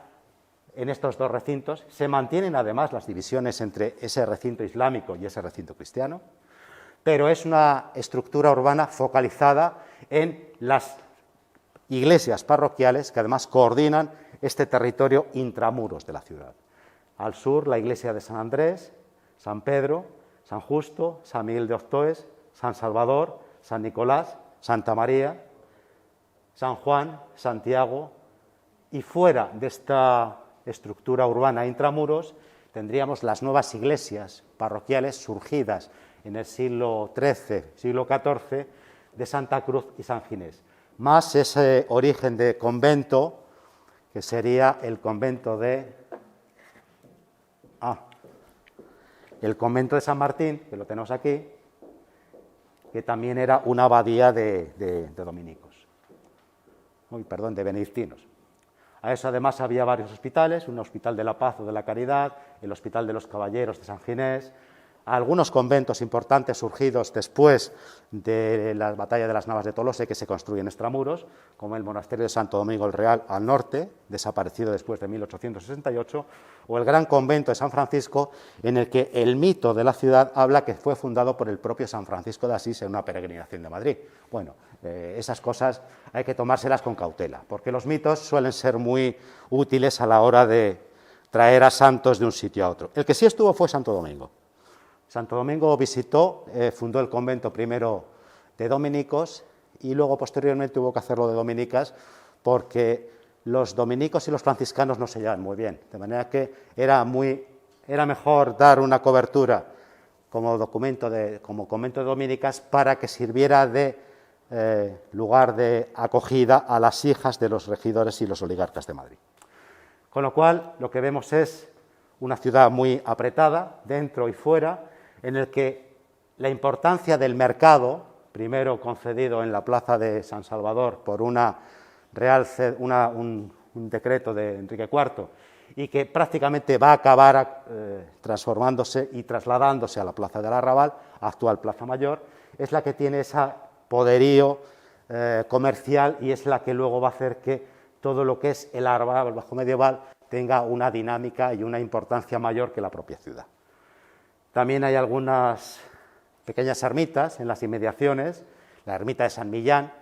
en estos dos recintos. Se mantienen además las divisiones entre ese recinto islámico y ese recinto cristiano, pero es una estructura urbana focalizada en las iglesias parroquiales que además coordinan este territorio intramuros de la ciudad. Al sur, la iglesia de San Andrés, San Pedro, San Justo, San Miguel de Ortoes, San Salvador, San Nicolás, Santa María, San Juan, Santiago, y fuera de esta estructura urbana intramuros tendríamos las nuevas iglesias parroquiales surgidas en el siglo XIII, siglo XIV, de Santa Cruz y San Ginés, más ese origen de convento que sería el convento de San Martín, que lo tenemos aquí, que también era una abadía de dominicos, de benedictinos. A eso además había varios hospitales, un hospital de la Paz o de la Caridad, el Hospital de los Caballeros de San Ginés, algunos conventos importantes surgidos después de la batalla de las Navas de Tolosa que se construyen extramuros, como el monasterio de Santo Domingo el Real al norte, desaparecido después de 1868, o el gran convento de San Francisco, en el que el mito de la ciudad habla que fue fundado por el propio San Francisco de Asís en una peregrinación de Madrid. Bueno, esas cosas hay que tomárselas con cautela, porque los mitos suelen ser muy útiles a la hora de traer a santos de un sitio a otro. El que sí estuvo fue Santo Domingo. Santo Domingo visitó, fundó el convento primero de dominicos y luego posteriormente hubo que hacerlo de dominicas porque los dominicos y los franciscanos no se llevan muy bien, de manera que era mejor dar una cobertura como convento de dominicas para que sirviera de lugar de acogida a las hijas de los regidores y los oligarcas de Madrid. Con lo cual, lo que vemos es una ciudad muy apretada, dentro y fuera, en el que la importancia del mercado, primero concedido en la plaza de San Salvador por un decreto de Enrique IV, y que prácticamente va a acabar transformándose y trasladándose a la Plaza del Arrabal, actual Plaza Mayor, es la que tiene ese poderío comercial y es la que luego va a hacer que todo lo que es el Arrabal bajo medieval tenga una dinámica y una importancia mayor que la propia ciudad. También hay algunas pequeñas ermitas en las inmediaciones, la ermita de San Millán,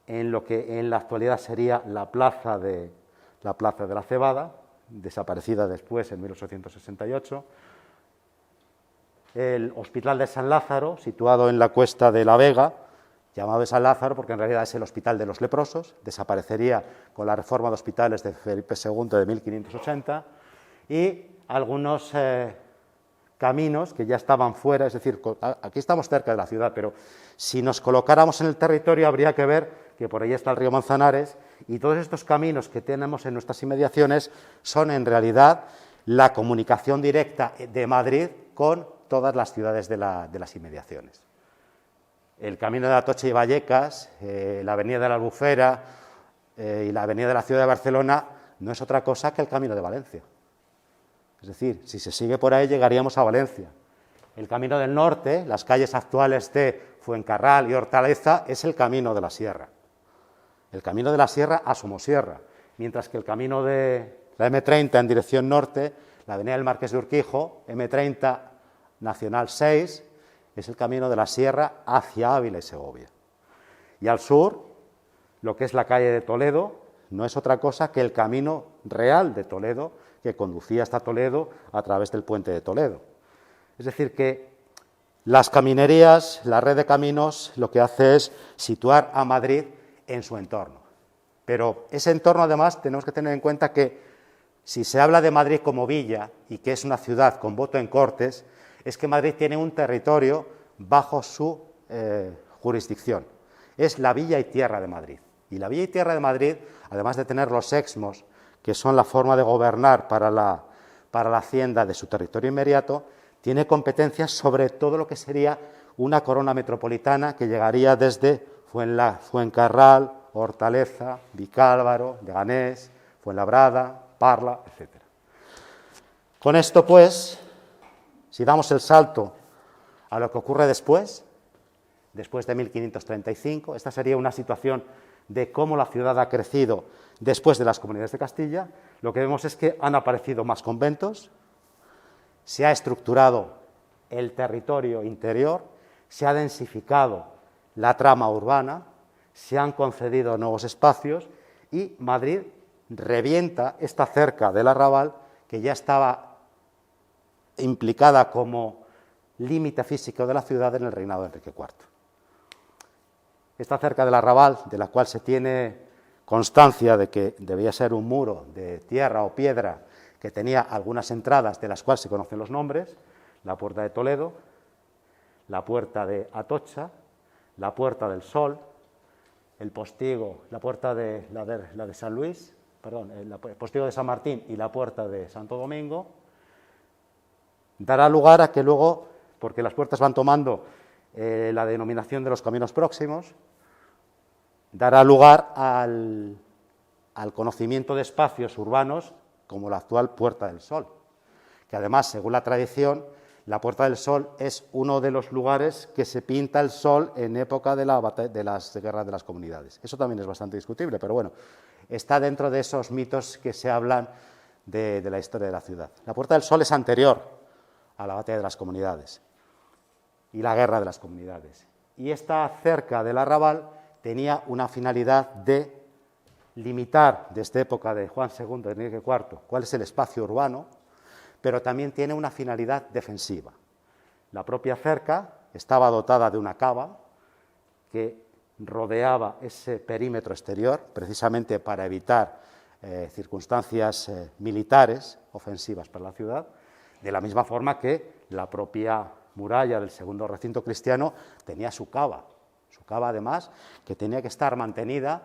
en lo que en la actualidad sería la plaza de la Cebada, desaparecida después en 1868, el Hospital de San Lázaro, situado en la cuesta de la Vega, llamado de San Lázaro porque en realidad es el Hospital de los Leprosos, desaparecería con la reforma de hospitales de Felipe II de 1580, y algunos caminos que ya estaban fuera, es decir, aquí estamos cerca de la ciudad, pero si nos colocáramos en el territorio habría que ver que por ahí está el río Manzanares, y todos estos caminos que tenemos en nuestras inmediaciones son en realidad la comunicación directa de Madrid con todas las ciudades de las inmediaciones. El camino de Atocha y Vallecas, la avenida de la Albufera y la avenida de la ciudad de Barcelona no es otra cosa que el camino de Valencia. Es decir, si se sigue por ahí llegaríamos a Valencia. El camino del norte, las calles actuales de Fuencarral y Hortaleza, es el camino de la Sierra. El camino de la Sierra a Somosierra, mientras que el camino de la M30 en dirección norte, la avenida del Marqués de Urquijo, M30 Nacional 6, es el camino de la Sierra hacia Ávila y Segovia. Y al sur, lo que es la calle de Toledo, no es otra cosa que el camino real de Toledo, que conducía hasta Toledo a través del puente de Toledo. Es decir, que las caminerías, la red de caminos, lo que hace es situar a Madrid en su entorno. Pero ese entorno, además, tenemos que tener en cuenta que si se habla de Madrid como villa y que es una ciudad con voto en Cortes, es que Madrid tiene un territorio bajo su jurisdicción. Es la villa y tierra de Madrid. Y la villa y tierra de Madrid, además de tener los exmos, que son la forma de gobernar para la hacienda de su territorio inmediato, tiene competencias sobre todo lo que sería una corona metropolitana que llegaría desde Fuencarral, Hortaleza, Vicálvaro, Leganés, Fuenlabrada, Parla, etc. Con esto, pues, si damos el salto a lo que ocurre después de 1535, esta sería una situación de cómo la ciudad ha crecido después de las comunidades de Castilla. Lo que vemos es que han aparecido más conventos, se ha estructurado el territorio interior, se ha densificado la trama urbana, se han concedido nuevos espacios y Madrid revienta esta cerca del Arrabal, que ya estaba implicada como límite físico de la ciudad en el reinado de Enrique IV. Esta cerca del Arrabal, de la cual se tiene constancia de que debía ser un muro de tierra o piedra que tenía algunas entradas de las cuales se conocen los nombres: la Puerta de Toledo, la Puerta de Atocha, la Puerta del Sol, el Postigo, la Puerta de la de San Luis, perdón, el Postigo de San Martín y la Puerta de Santo Domingo. Dará lugar a que luego, porque las puertas van tomando la denominación de los caminos próximos, dará lugar al conocimiento de espacios urbanos como la actual Puerta del Sol, que además, según la tradición, la Puerta del Sol es uno de los lugares que se pinta el sol en época de las guerras de las comunidades. Eso también es bastante discutible, pero bueno, está dentro de esos mitos que se hablan de la historia de la ciudad. La Puerta del Sol es anterior a la batalla de las comunidades y la guerra de las comunidades. Y esta cerca del Arrabal tenía una finalidad de limitar, desde época de Juan II, de Enrique IV, cuál es el espacio urbano, pero también tiene una finalidad defensiva. La propia cerca estaba dotada de una cava que rodeaba ese perímetro exterior, precisamente para evitar circunstancias militares ofensivas para la ciudad, de la misma forma que la propia muralla del segundo recinto cristiano tenía su cava además, que tenía que estar mantenida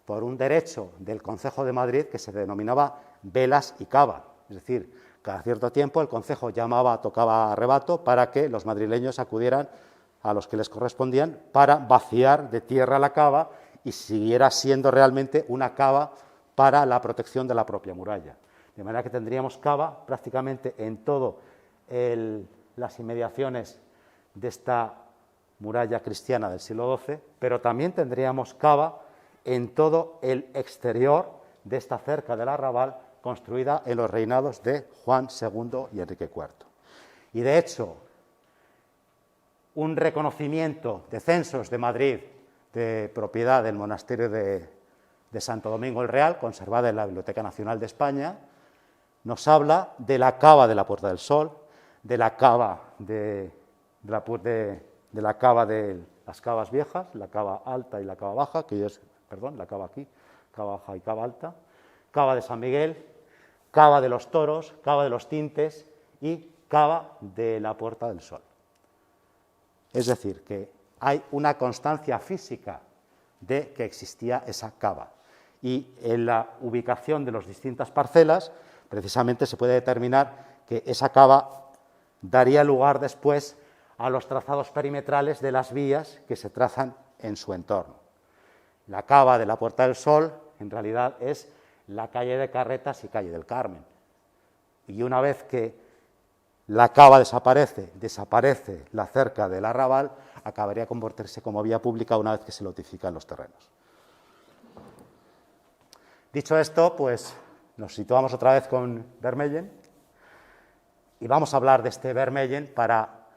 por un derecho del Concejo de Madrid que se denominaba velas y cava, es decir, cada cierto tiempo el concejo tocaba arrebato para que los madrileños acudieran a los que les correspondían para vaciar de tierra la cava y siguiera siendo realmente una cava para la protección de la propia muralla. De manera que tendríamos cava prácticamente en todas las inmediaciones de esta muralla cristiana del siglo XII, pero también tendríamos cava en todo el exterior de esta cerca del arrabal construida en los reinados de Juan II y Enrique IV. Y de hecho, un reconocimiento de censos de Madrid de propiedad del monasterio de Santo Domingo el Real, conservada en la Biblioteca Nacional de España, nos habla de la cava de la Puerta del Sol, de la cava de las cavas viejas, la cava alta y la cava baja, que es, perdón, la cava aquí, cava baja y cava alta, cava de San Miguel, cava de los Toros, cava de los Tintes y cava de la Puerta del Sol. Es decir, que hay una constancia física de que existía esa cava. Y en la ubicación de las distintas parcelas, precisamente se puede determinar que esa cava daría lugar después a los trazados perimetrales de las vías que se trazan en su entorno. La cava de la Puerta del Sol, en realidad, es la calle de Carretas y calle del Carmen. Y una vez que la cava desaparece la cerca del arrabal, acabaría convertirse como vía pública una vez que se lotifican los terrenos. Dicho esto, pues nos situamos otra vez con Vermellen y vamos a hablar de este Vermellen para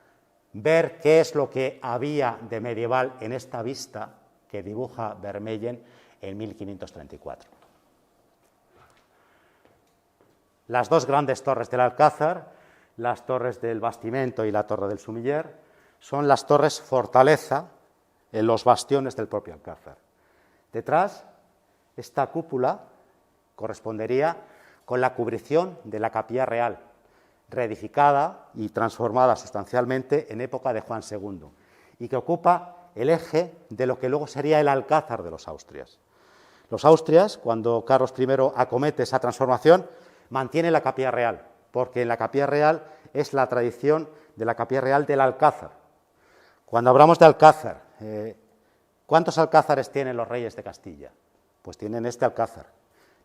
ver qué es lo que había de medieval en esta vista que dibuja Vermellen en 1534. Las dos grandes torres del Alcázar, las torres del Bastimento y la torre del Sumiller, son las torres fortaleza en los bastiones del propio Alcázar. Detrás, esta cúpula correspondería con la cubrición de la Capilla Real, reedificada y transformada sustancialmente en época de Juan II, y que ocupa el eje de lo que luego sería el Alcázar de los Austrias. Los Austrias, cuando Carlos I acomete esa transformación, mantiene la Capilla Real, porque en la Capilla Real es la tradición de la Capilla Real del Alcázar. Cuando hablamos de Alcázar, ¿cuántos alcázares tienen los reyes de Castilla? Pues tienen este Alcázar,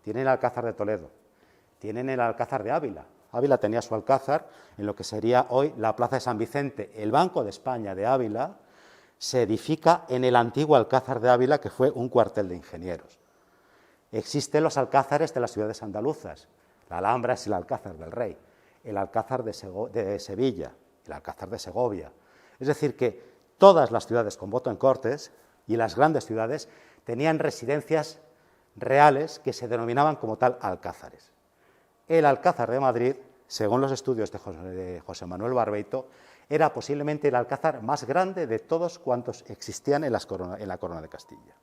tienen el Alcázar de Toledo, tienen el Alcázar de Ávila. Ávila tenía su alcázar en lo que sería hoy la Plaza de San Vicente. El Banco de España de Ávila se edifica en el antiguo Alcázar de Ávila, que fue un cuartel de ingenieros. Existen los alcázares de las ciudades andaluzas. La Alhambra es el Alcázar del Rey, el Alcázar de Sevilla, el Alcázar de Segovia. Es decir, que todas las ciudades con voto en Cortes y las grandes ciudades tenían residencias reales que se denominaban como tal alcázares. El Alcázar de Madrid, según los estudios de José Manuel Barbeito, era posiblemente el alcázar más grande de todos cuantos existían en la corona de Castilla.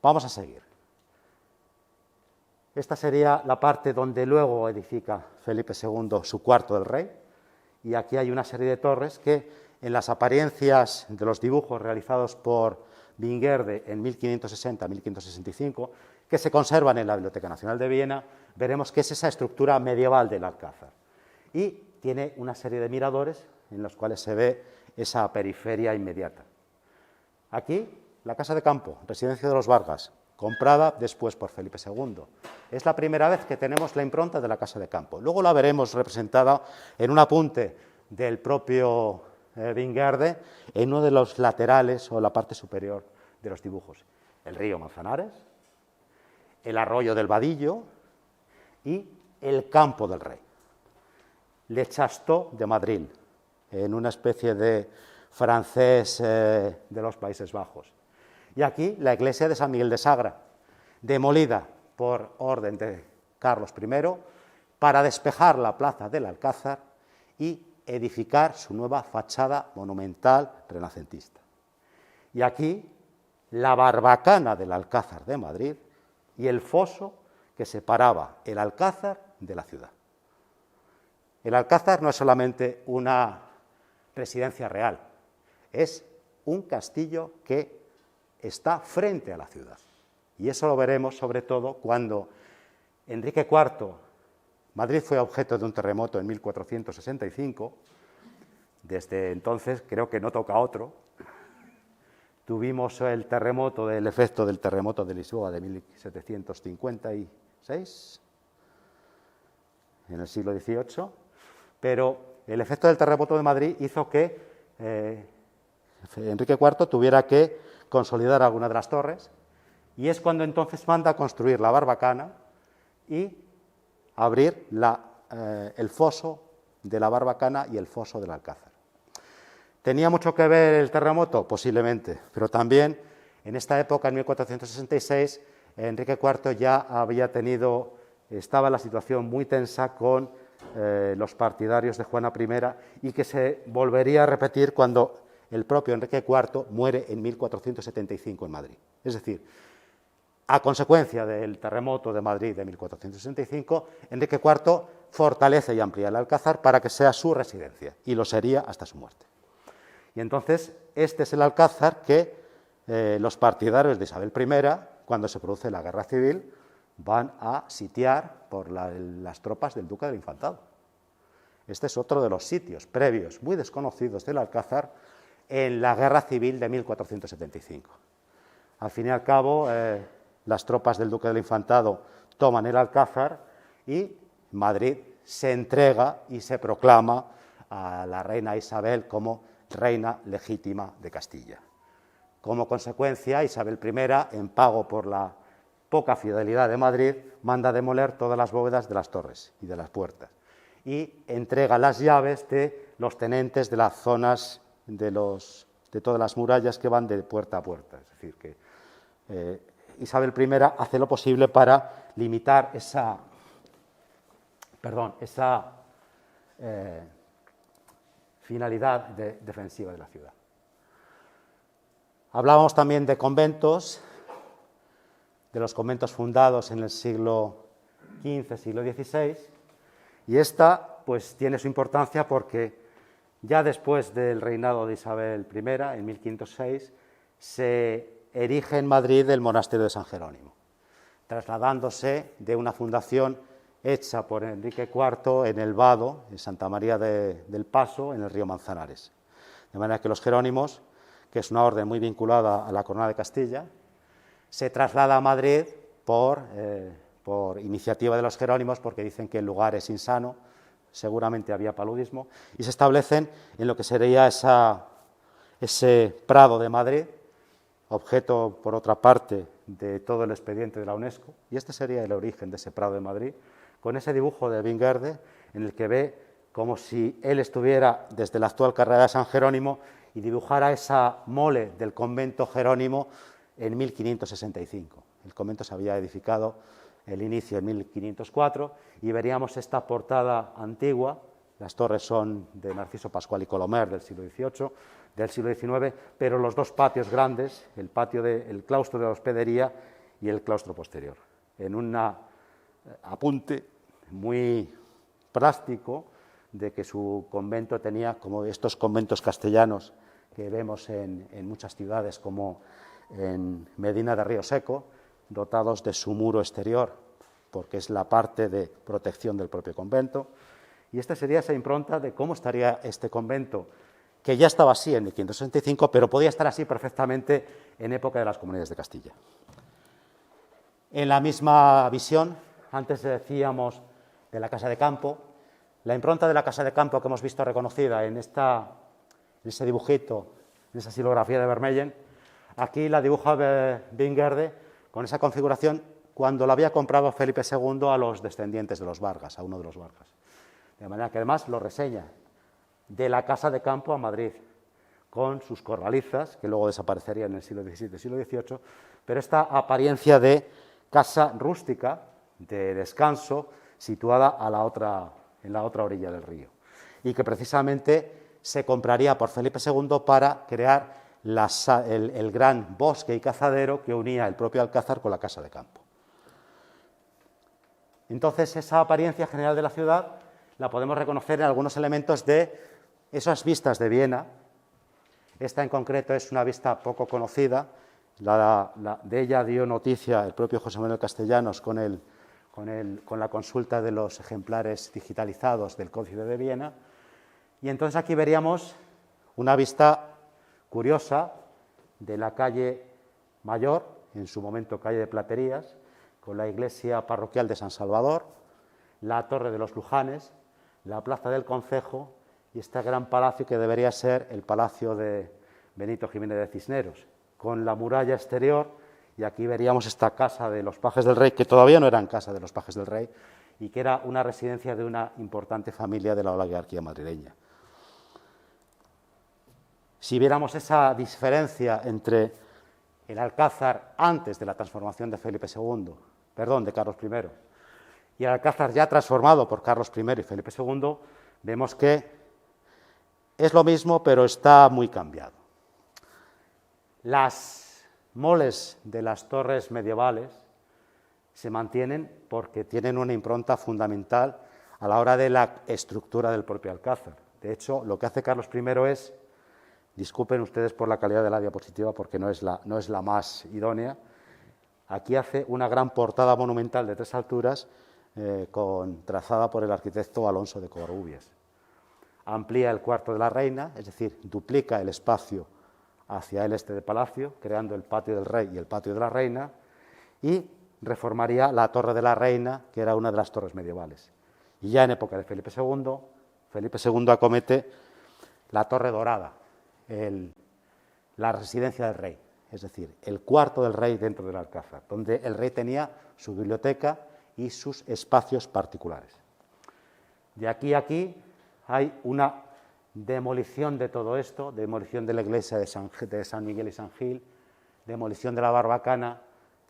Vamos a seguir. Esta sería la parte donde luego edifica Felipe II su cuarto del rey, y aquí hay una serie de torres que en las apariencias de los dibujos realizados por Binguerde en 1560-1565, que se conservan en la Biblioteca Nacional de Viena, veremos que es esa estructura medieval del Alcázar. Y tiene una serie de miradores en los cuales se ve esa periferia inmediata. Aquí, la Casa de Campo, residencia de los Vargas, comprada después por Felipe II. Es la primera vez que tenemos la impronta de la Casa de Campo. Luego la veremos representada en un apunte del propio Binguerde en uno de los laterales o la parte superior de los dibujos. El río Manzanares, el arroyo del Vadillo y el Campo del Rey. Le Chasteau de Madrid, en una especie de francés de los Países Bajos. Y aquí la iglesia de San Miguel de Sagra, demolida por orden de Carlos I para despejar la plaza del Alcázar y edificar su nueva fachada monumental renacentista. Y aquí la barbacana del Alcázar de Madrid y el foso que separaba el Alcázar de la ciudad. El Alcázar no es solamente una residencia real, es un castillo que está frente a la ciudad. Y eso lo veremos sobre todo cuando Enrique IV, Madrid fue objeto de un terremoto en 1465, desde entonces creo que no toca otro. Tuvimos el efecto del terremoto de Lisboa de 1756, en el siglo XVIII, pero el efecto del terremoto de Madrid hizo que Enrique IV tuviera que consolidar alguna de las torres, y es cuando entonces manda construir la Barbacana y abrir el foso de la Barbacana y el foso del Alcázar. ¿Tenía mucho que ver el terremoto? Posiblemente, pero también en esta época, en 1466, Enrique IV ya estaba la situación muy tensa con los partidarios de Juana I, y que se volvería a repetir cuando el propio Enrique IV muere en 1475 en Madrid. Es decir, a consecuencia del terremoto de Madrid de 1465, Enrique IV fortalece y amplía el Alcázar para que sea su residencia, y lo sería hasta su muerte. Y entonces, este es el Alcázar que los partidarios de Isabel I, cuando se produce la Guerra Civil, van a sitiar por las tropas del Duque del Infantado. Este es otro de los sitios previos, muy desconocidos del Alcázar, en la Guerra Civil de 1475. Al fin y al cabo, las tropas del Duque del Infantado toman el Alcázar y Madrid se entrega y se proclama a la reina Isabel como reina legítima de Castilla. Como consecuencia, Isabel I, en pago por la poca fidelidad de Madrid, manda demoler todas las bóvedas de las torres y de las puertas, y entrega las llaves de los tenentes de las zonas de todas las murallas que van de puerta a puerta. Es decir, que Isabel I hace lo posible para limitar esa finalidad defensiva de la ciudad. Hablábamos también de conventos, de los conventos fundados en el siglo XV, siglo XVI, y esta pues tiene su importancia porque ya después del reinado de Isabel I, en 1506, se erige en Madrid el monasterio de San Jerónimo, trasladándose de una fundación hecha por Enrique IV en el Vado, en Santa María del Paso, en el río Manzanares. De manera que los jerónimos, que es una orden muy vinculada a la Corona de Castilla, se traslada a Madrid por iniciativa de los jerónimos, porque dicen que el lugar es insano, seguramente había paludismo, y se establecen en lo que sería ese prado de Madrid, objeto, por otra parte, de todo el expediente de la UNESCO, y este sería el origen de ese prado de Madrid, con ese dibujo de Binguerde, en el que ve como si él estuviera desde la actual carrera de San Jerónimo y dibujara esa mole del convento jerónimo en 1565. El convento se había edificado el inicio en 1504, y veríamos esta portada antigua. Las torres son de Narciso Pascual y Colomer del siglo XVIII, del siglo XIX, pero los dos patios grandes, el claustro de la hospedería y el claustro posterior, en un apunte muy plástico de que su convento tenía, como estos conventos castellanos que vemos en muchas ciudades, como en Medina de Río Seco, dotados de su muro exterior, porque es la parte de protección del propio convento. Y esta sería esa impronta de cómo estaría este convento, que ya estaba así en 1565, pero podía estar así perfectamente en época de las Comunidades de Castilla. En la misma visión, antes decíamos de la Casa de Campo, la impronta de la Casa de Campo que hemos visto reconocida en ese dibujito, en esa xilografía de Vermellen, aquí la dibuja Binguerde con esa configuración cuando la había comprado Felipe II a los descendientes de los Vargas, a uno de los Vargas. De manera que además lo reseña, de la Casa de Campo a Madrid, con sus corralizas, que luego desaparecerían en el siglo XVII y siglo XVIII, pero esta apariencia de casa rústica, de descanso, situada en la otra orilla del río, y que precisamente se compraría por Felipe II para crear el gran bosque y cazadero que unía el propio Alcázar con la Casa de Campo. Entonces, esa apariencia general de la ciudad la podemos reconocer en algunos elementos de esas vistas de Viena. Esta en concreto es una vista poco conocida, de ella dio noticia el propio José Manuel Castellanos con la consulta de los ejemplares digitalizados del Códice de Viena, y entonces aquí veríamos una vista curiosa de la calle Mayor, en su momento calle de Platerías, con la iglesia parroquial de San Salvador, la Torre de los Lujanes, la Plaza del Concejo y este gran palacio que debería ser el Palacio de Benito Jiménez de Cisneros, con la muralla exterior, y aquí veríamos esta casa de los Pajes del Rey, que todavía no eran casa de los Pajes del Rey, y que era una residencia de una importante familia de la oligarquía madrileña. Si viéramos esa diferencia entre el Alcázar antes de la transformación de de Carlos I, y el Alcázar ya transformado por Carlos I y Felipe II, vemos que es lo mismo, pero está muy cambiado. Las moles de las torres medievales se mantienen porque tienen una impronta fundamental a la hora de la estructura del propio Alcázar. De hecho, lo que hace Carlos I es, disculpen ustedes por la calidad de la diapositiva porque no es la más idónea, aquí hace una gran portada monumental de 3 alturas trazada por el arquitecto Alonso de Covarrubias. Amplía el cuarto de la reina, es decir, duplica el espacio hacia el este del palacio, creando el patio del rey y el patio de la reina, y reformaría la torre de la reina, que era una de las torres medievales. Y ya en época de Felipe II acomete la torre dorada, la residencia del rey, es decir, el cuarto del rey dentro del Alcázar, donde el rey tenía su biblioteca y sus espacios particulares. De aquí a aquí hay una demolición de todo esto, demolición de la iglesia de San Miguel y San Gil, demolición de la barbacana,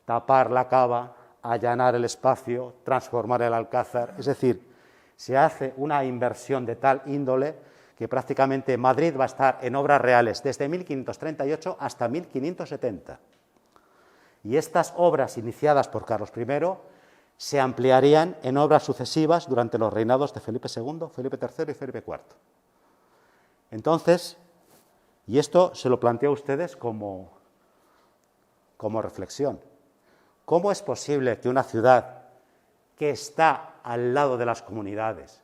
tapar la cava, allanar el espacio, transformar el Alcázar. Es decir, se hace una inversión de tal índole que prácticamente Madrid va a estar en obras reales desde 1538 hasta 1570. Y estas obras iniciadas por Carlos I se ampliarían en obras sucesivas durante los reinados de Felipe II, Felipe III y Felipe IV. Entonces, y esto se lo planteo a ustedes como reflexión, ¿cómo es posible que una ciudad que está al lado de las comunidades,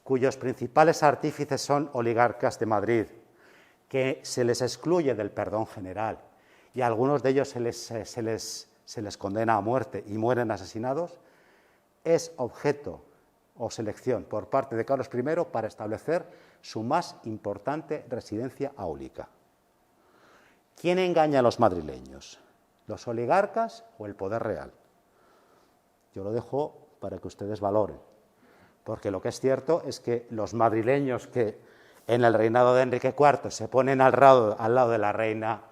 cuyos principales artífices son oligarcas de Madrid, que se les excluye del perdón general y a algunos de ellos se les condena a muerte y mueren asesinados, es objeto o selección por parte de Carlos I para establecer su más importante residencia áulica? ¿Quién engaña a los madrileños? ¿Los oligarcas o el poder real? Yo lo dejo para que ustedes valoren, porque lo que es cierto es que los madrileños que en el reinado de Enrique IV se ponen al lado de la reina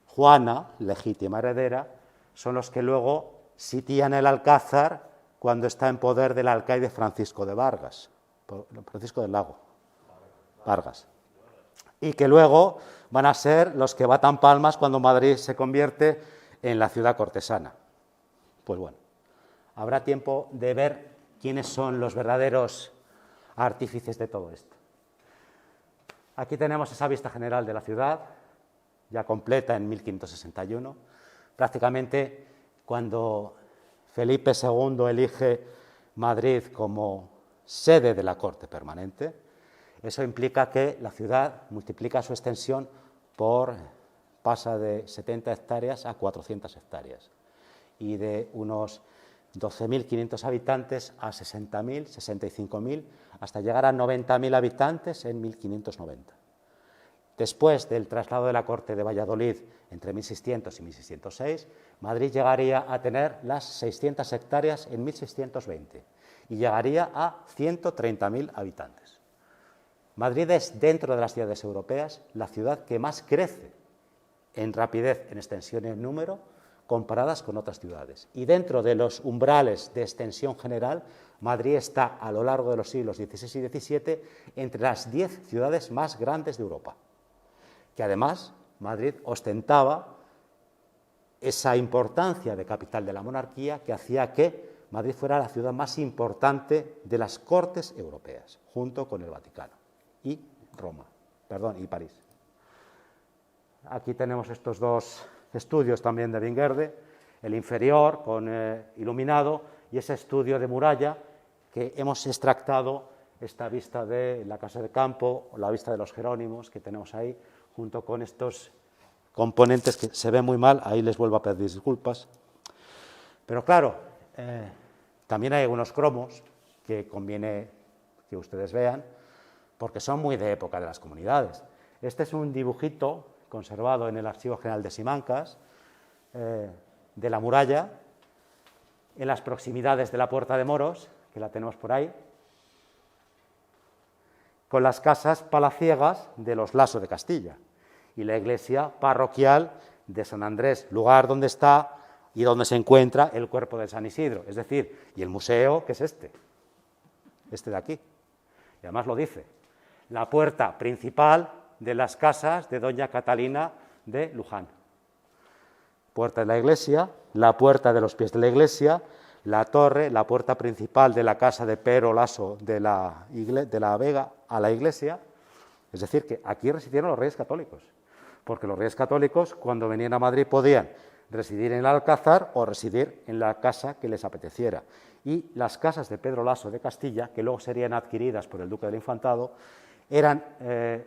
Juana, legítima heredera, son los que luego sitian el Alcázar cuando está en poder del alcaide Francisco del Lago, Vargas, y que luego van a ser los que batan palmas cuando Madrid se convierte en la ciudad cortesana. Pues bueno, habrá tiempo de ver quiénes son los verdaderos artífices de todo esto. Aquí tenemos esa vista general de la ciudad, ya completa en 1561. Prácticamente cuando Felipe II elige Madrid como sede de la corte permanente, eso implica que la ciudad multiplica su extensión pasa de 70 hectáreas a 400 hectáreas y de unos 12.500 habitantes a 60.000, 65.000, hasta llegar a 90.000 habitantes en 1590. Después del traslado de la corte de Valladolid entre 1600 y 1606, Madrid llegaría a tener las 600 hectáreas en 1620 y llegaría a 130.000 habitantes. Madrid es, dentro de las ciudades europeas, la ciudad que más crece en rapidez, en extensión y en número, comparadas con otras ciudades. Y dentro de los umbrales de extensión general, Madrid está a lo largo de los siglos XVI y XVII entre las 10 ciudades más grandes de Europa. Que además Madrid ostentaba esa importancia de capital de la monarquía que hacía que Madrid fuera la ciudad más importante de las cortes europeas, junto con el Vaticano y París. Aquí tenemos estos dos estudios también de Vinguerde, el inferior iluminado y ese estudio de muralla que hemos extractado, esta vista de la Casa de Campo o la vista de los Jerónimos que tenemos ahí, junto con estos componentes que se ven muy mal, ahí les vuelvo a pedir disculpas. Pero claro, también hay algunos cromos que conviene que ustedes vean, porque son muy de época de las comunidades. Este es un dibujito conservado en el Archivo General de Simancas, de la muralla, en las proximidades de la Puerta de Moros, que la tenemos por ahí, con las casas palaciegas de los Laso de Castilla y la iglesia parroquial de San Andrés, lugar donde está y donde se encuentra el cuerpo de San Isidro, es decir, y el museo, que es este de aquí, y además lo dice, la puerta principal de las casas de doña Catalina de Luján. Puerta de la iglesia, la puerta de los pies de la iglesia, la torre, la puerta principal de la casa de Pero Laso de la Vega a la iglesia, es decir, que aquí residieron los reyes católicos, porque los reyes católicos cuando venían a Madrid podían residir en el Alcázar o residir en la casa que les apeteciera. Y las casas de Pedro Laso de Castilla, que luego serían adquiridas por el duque del Infantado, eran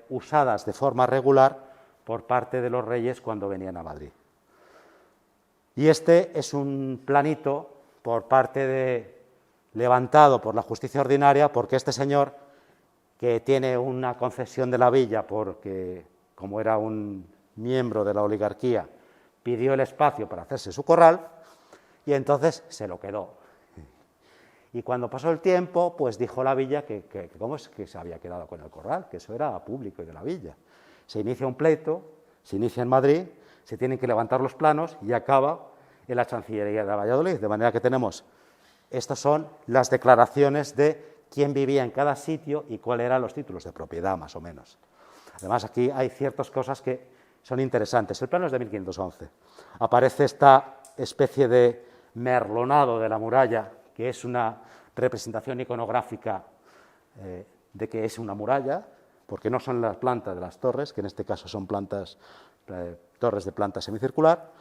usadas de forma regular por parte de los reyes cuando venían a Madrid. Y este es un planito por parte levantado por la justicia ordinaria, porque este señor, que tiene una concesión de la villa porque, como era un miembro de la oligarquía, pidió el espacio para hacerse su corral y entonces se lo quedó. Y cuando pasó el tiempo, pues dijo la villa que cómo es que se había quedado con el corral, que eso era público y de la villa. Se inicia un pleito, se inicia en Madrid, se tienen que levantar los planos y acaba en la Chancillería de Valladolid, de manera que tenemos, estas son las declaraciones de quién vivía en cada sitio y cuáles eran los títulos de propiedad, más o menos. Además, aquí hay ciertas cosas que son interesantes. El plano es de 1511. Aparece esta especie de merlonado de la muralla, que es una representación iconográfica de que es una muralla, porque no son las plantas de las torres, que en este caso son torres de planta semicircular,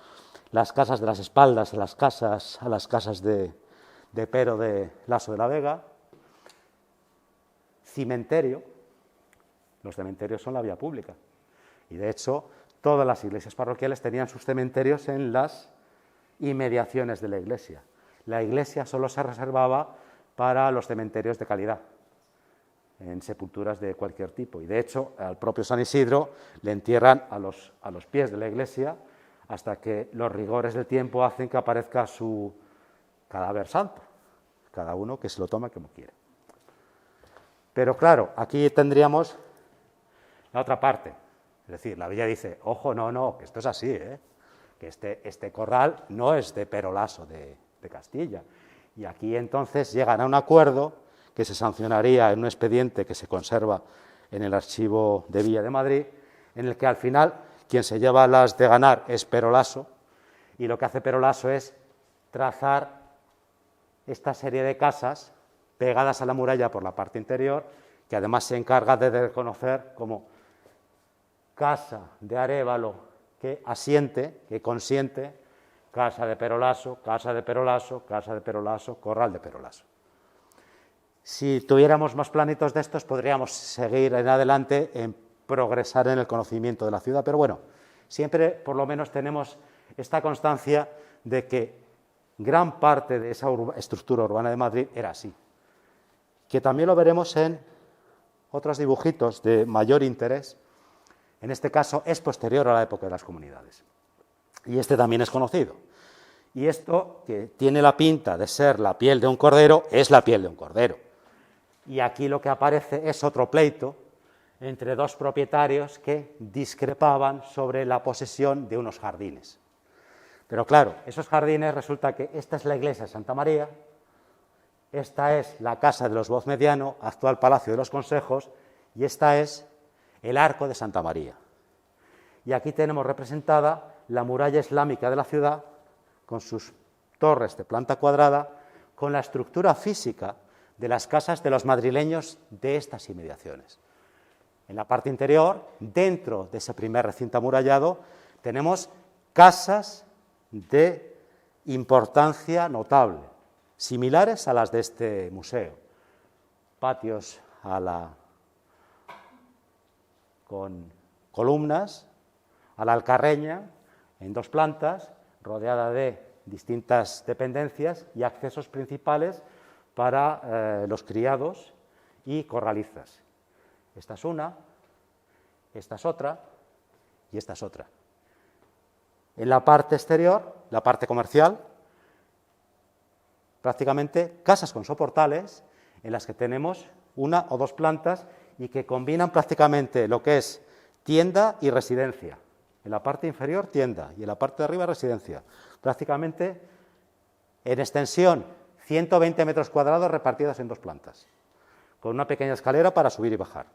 las casas de las espaldas a las casas de Pero de Laso de la Vega, cementerio. Los cementerios son la vía pública y de hecho todas las iglesias parroquiales tenían sus cementerios en las inmediaciones de la iglesia. La iglesia solo se reservaba para los cementerios de calidad, en sepulturas de cualquier tipo, y de hecho al propio San Isidro le entierran a los pies de la iglesia hasta que los rigores del tiempo hacen que aparezca su cadáver santo, cada uno que se lo toma como quiere. Pero claro, aquí tendríamos la otra parte, es decir, la villa dice, ojo, no, que esto es así, que este corral no es de Pero Laso de Castilla, y aquí entonces llegan a un acuerdo que se sancionaría en un expediente que se conserva en el archivo de Villa de Madrid, en el que al final quien se lleva las de ganar es Pero Laso, y lo que hace Pero Laso es trazar esta serie de casas pegadas a la muralla por la parte interior, que además se encarga de reconocer como casa de Arévalo que asiente, que consiente, casa de Pero Laso, casa de Pero Laso, casa de Pero Laso, corral de Pero Laso. Si tuviéramos más planitos de estos, podríamos seguir en adelante en progresar en el conocimiento de la ciudad, pero bueno, siempre por lo menos tenemos esta constancia de que gran parte de esa estructura urbana de Madrid era así, que también lo veremos en otros dibujitos de mayor interés. En este caso es posterior a la época de las comunidades, y este también es conocido. Y esto, que tiene la pinta de ser la piel de un cordero, es la piel de un cordero. Y aquí lo que aparece es otro pleito entre dos propietarios que discrepaban sobre la posesión de unos jardines. Pero claro, esos jardines resulta que esta es la iglesia de Santa María, esta es la casa de los Voz Mediano, actual Palacio de los Consejos, y esta es el Arco de Santa María. Y aquí tenemos representada la muralla islámica de la ciudad, con sus torres de planta cuadrada, con la estructura física de las casas de los madrileños de estas inmediaciones. En la parte interior, dentro de ese primer recinto amurallado, tenemos casas de importancia notable, similares a las de este museo. Patios con columnas, a la alcarreña, en dos plantas, rodeada de distintas dependencias y accesos principales para los criados y corralizas. Esta es una, esta es otra y esta es otra. En la parte exterior, la parte comercial, prácticamente casas con soportales en las que tenemos una o dos plantas y que combinan prácticamente lo que es tienda y residencia. En la parte inferior tienda y en la parte de arriba residencia. Prácticamente en extensión 120 metros cuadrados repartidos en dos plantas, con una pequeña escalera para subir y bajar.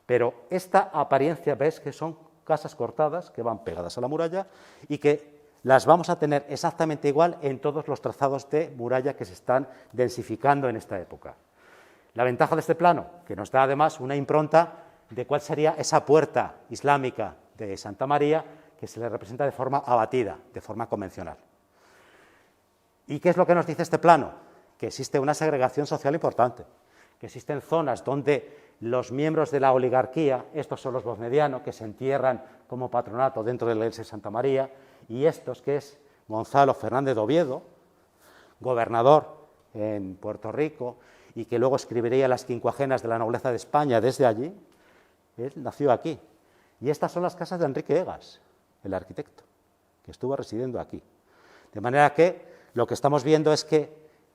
Pero esta apariencia, ves que son casas cortadas que van pegadas a la muralla y que las vamos a tener exactamente igual en todos los trazados de muralla que se están densificando en esta época. La ventaja de este plano, que nos da además una impronta de cuál sería esa puerta islámica de Santa María, que se le representa de forma abatida, de forma convencional. ¿Y qué es lo que nos dice este plano? Que existe una segregación social importante, que existen zonas donde los miembros de la oligarquía, estos son los bosmedianos, que se entierran como patronato dentro de la iglesia de Santa María, y estos que es Gonzalo Fernández de Oviedo, gobernador en Puerto Rico, y que luego escribiría las quincuagenas de la nobleza de España desde allí. Él nació aquí. Y estas son las casas de Enrique Egas, el arquitecto, que estuvo residiendo aquí. De manera que lo que estamos viendo es que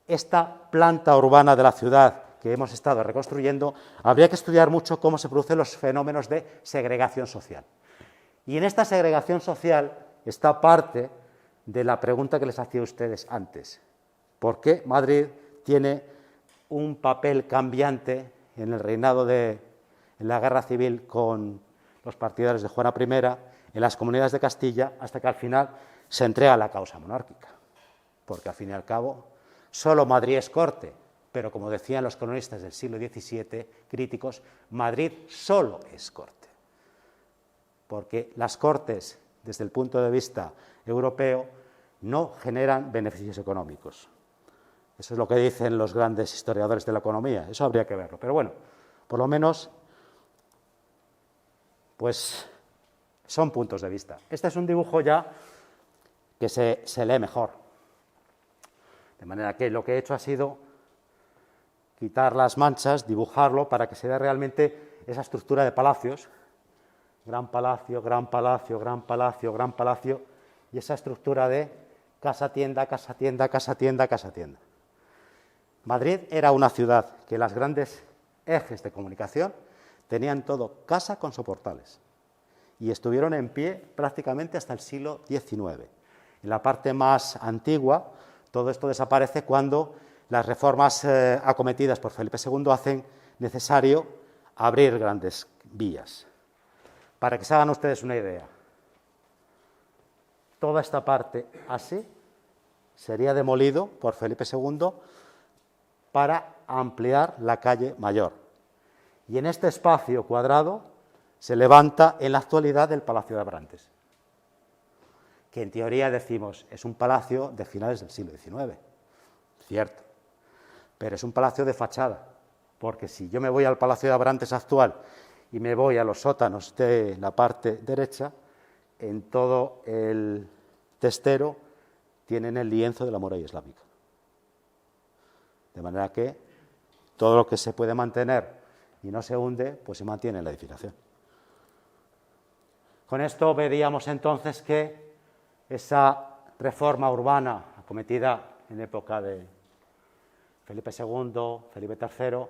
esta planta urbana de la ciudad que hemos estado reconstruyendo, habría que estudiar mucho cómo se producen los fenómenos de segregación social. Y en esta segregación social está parte de la pregunta que les hacía a ustedes antes. ¿Por qué Madrid tiene un papel cambiante en el reinado en la guerra civil con los partidarios de Juana I, en las comunidades de Castilla, hasta que al final se entrega a la causa monárquica? Porque al fin y al cabo solo Madrid es corte, pero como decían los cronistas del siglo XVII, críticos, Madrid solo es corte. Porque las cortes, desde el punto de vista europeo, no generan beneficios económicos. Eso es lo que dicen los grandes historiadores de la economía, eso habría que verlo. Pero bueno, por lo menos, pues son puntos de vista. Este es un dibujo ya que se lee mejor. De manera que lo que he hecho ha sido quitar las manchas, dibujarlo para que se vea realmente esa estructura de palacios, gran palacio, gran palacio, gran palacio, gran palacio, y esa estructura de casa-tienda, casa-tienda, casa-tienda, casa-tienda. Madrid era una ciudad que las grandes ejes de comunicación tenían todo casa con soportales y estuvieron en pie prácticamente hasta el siglo XIX. En la parte más antigua, todo esto desaparece cuando las reformas acometidas por Felipe II hacen necesario abrir grandes vías. Para que se hagan ustedes una idea, toda esta parte así sería demolido por Felipe II para ampliar la calle Mayor. Y en este espacio cuadrado se levanta en la actualidad el Palacio de Abrantes, que en teoría decimos es un palacio de finales del siglo XIX, cierto, pero es un palacio de fachada, porque si yo me voy al Palacio de Abrantes actual y me voy a los sótanos de la parte derecha, en todo el testero tienen el lienzo de la muralla islámica. De manera que todo lo que se puede mantener y no se hunde, pues se mantiene en la edificación. Con esto veríamos entonces que esa reforma urbana acometida en época de Felipe II, Felipe III,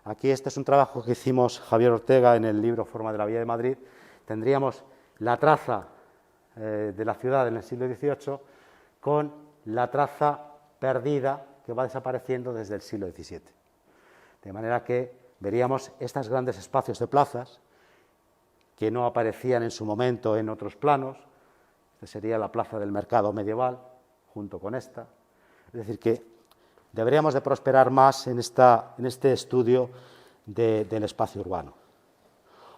aquí este es un trabajo que hicimos Javier Ortega en el libro Forma de la Villa de Madrid, tendríamos la traza de la ciudad en el siglo XVIII con la traza perdida que va desapareciendo desde el siglo XVII. De manera que veríamos estos grandes espacios de plazas que no aparecían en su momento en otros planos. Esta sería la plaza del mercado medieval, junto con esta. Es decir, que deberíamos de prosperar más en este estudio del espacio urbano.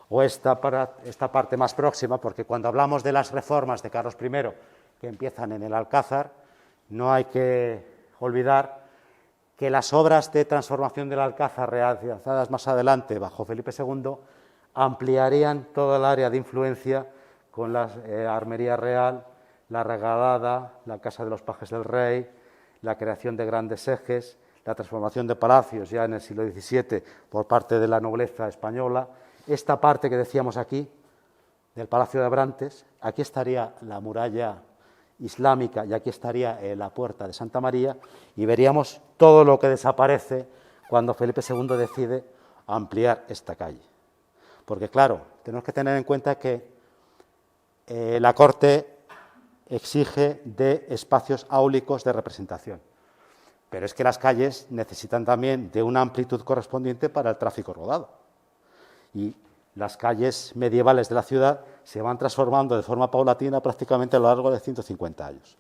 O esta parte más próxima, porque cuando hablamos de las reformas de Carlos I, que empiezan en el Alcázar, no hay que olvidar que las obras de transformación del Alcázar realizadas más adelante bajo Felipe II ampliarían toda el área de influencia con la Armería Real, la Regalada, la Casa de los Pajes del Rey, la creación de grandes ejes, la transformación de palacios ya en el siglo XVII por parte de la nobleza española. Esta parte que decíamos aquí, del Palacio de Abrantes, aquí estaría la muralla islámica y aquí estaría la puerta de Santa María, y veríamos todo lo que desaparece cuando Felipe II decide ampliar esta calle. Porque claro, tenemos que tener en cuenta que la corte exige de espacios áulicos de representación, pero es que las calles necesitan también de una amplitud correspondiente para el tráfico rodado, y las calles medievales de la ciudad se van transformando de forma paulatina prácticamente a lo largo de 150 años.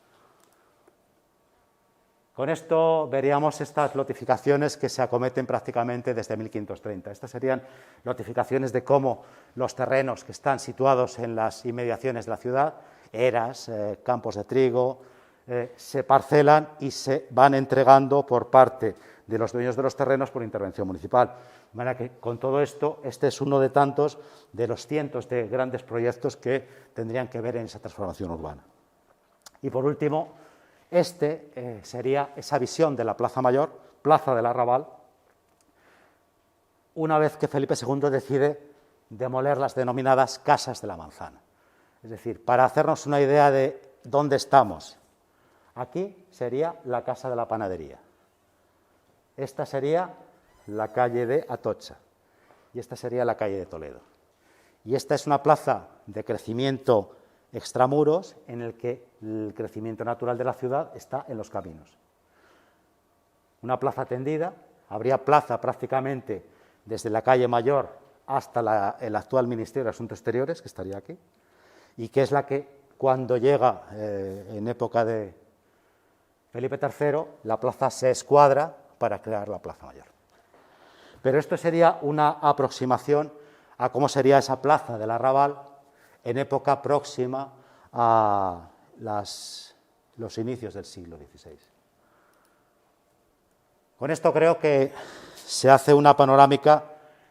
Con esto veríamos estas lotificaciones que se acometen prácticamente desde 1530. Estas serían lotificaciones de cómo los terrenos que están situados en las inmediaciones de la ciudad, eras, campos de trigo, se parcelan y se van entregando por parte de los dueños de los terrenos por intervención municipal. De manera que, con todo esto, este es uno de tantos de los cientos de grandes proyectos que tendrían que ver en esa transformación urbana. Y, por último, sería esa visión de la Plaza Mayor, Plaza del Arrabal, una vez que Felipe II decide demoler las denominadas Casas de la Manzana. Es decir, para hacernos una idea de dónde estamos, aquí sería la Casa de la Panadería. Esta sería la calle de Atocha y esta sería la calle de Toledo. Y esta es una plaza de crecimiento extramuros en el que el crecimiento natural de la ciudad está en los caminos. Una plaza tendida, habría plaza prácticamente desde la calle Mayor hasta el actual Ministerio de Asuntos Exteriores, que estaría aquí, y que es la que, cuando llega en época de Felipe III, la plaza se escuadra para crear la Plaza Mayor. Pero esto sería una aproximación a cómo sería esa plaza del Arrabal en época próxima a los inicios del siglo XVI. Con esto creo que se hace una panorámica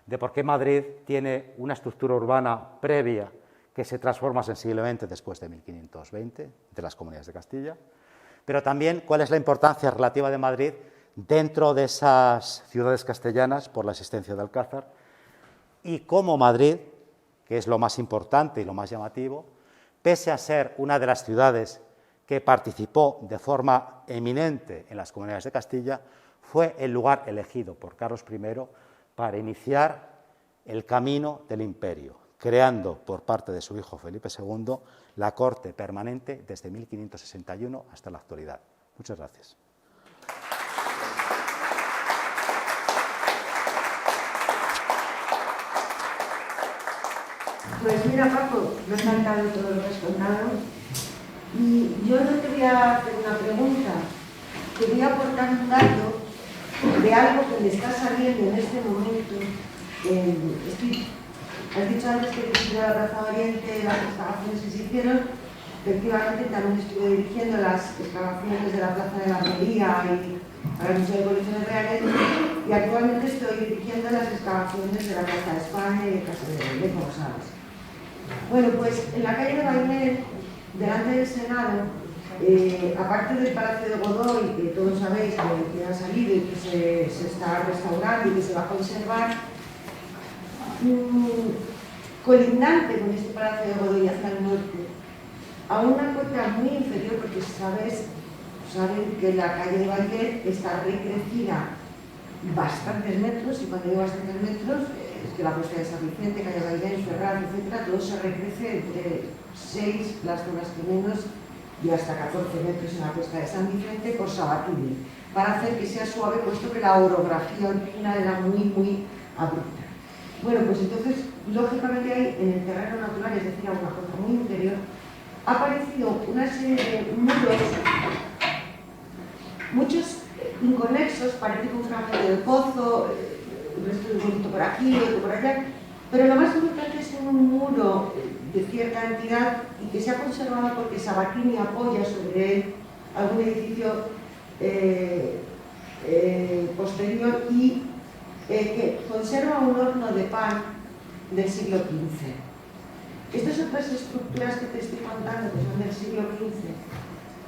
de por qué Madrid tiene una estructura urbana previa que se transforma sensiblemente después de 1520, de las Comunidades de Castilla, pero también cuál es la importancia relativa de Madrid dentro de esas ciudades castellanas por la existencia de Alcázar, y cómo Madrid, que es lo más importante y lo más llamativo, pese a ser una de las ciudades que participó de forma eminente en las Comunidades de Castilla, fue el lugar elegido por Carlos I para iniciar el camino del imperio, creando por parte de su hijo Felipe II la corte permanente desde 1561 hasta la actualidad. Muchas gracias. Pues mira, Paco, me ha encantado todo lo que has contado. Y yo no te voy a hacer una pregunta, te voy a aportar un dato de algo que me está saliendo en este momento. Has dicho antes que dirigía la Plaza Oriente, las excavaciones que se hicieron. Efectivamente, también estuve dirigiendo las excavaciones de la Plaza de la Romería y para el Museo de Colecciones Reales, y actualmente estoy dirigiendo las excavaciones de la Plaza de España y de Casa de Belén, como sabes. Bueno, pues en la calle de Bailén, delante del Senado, aparte del Palacio de Godoy, que todos sabéis que ha salido y que se está restaurando y que se va a conservar, colindante con este Palacio de Godoy hacia el norte, a una cota muy inferior, porque saben que la calle de Bailén está recrecida bastantes metros, y cuando digo bastantes metros, es que la costa de San Vicente, calle Bailén, Ferraz, etcétera, todo se recrece entre 6, las zonas que menos, y hasta 14 metros en la costa de San Vicente por Sabatini, para hacer que sea suave, puesto que la orografía original era muy, muy abrupta. Bueno, pues entonces, lógicamente ahí, en el terreno natural, es decir, a una cota muy interior, ha aparecido una serie de muros, muchos inconexos, parece que un fragmento del pozo, el resto de un poquito por aquí, otro por allá, pero lo más importante es un muro de cierta entidad y que se ha conservado porque Sabatini apoya sobre él algún edificio posterior y que conserva un horno de pan del siglo XV. Estas otras estructuras que te estoy contando, que son del siglo XV,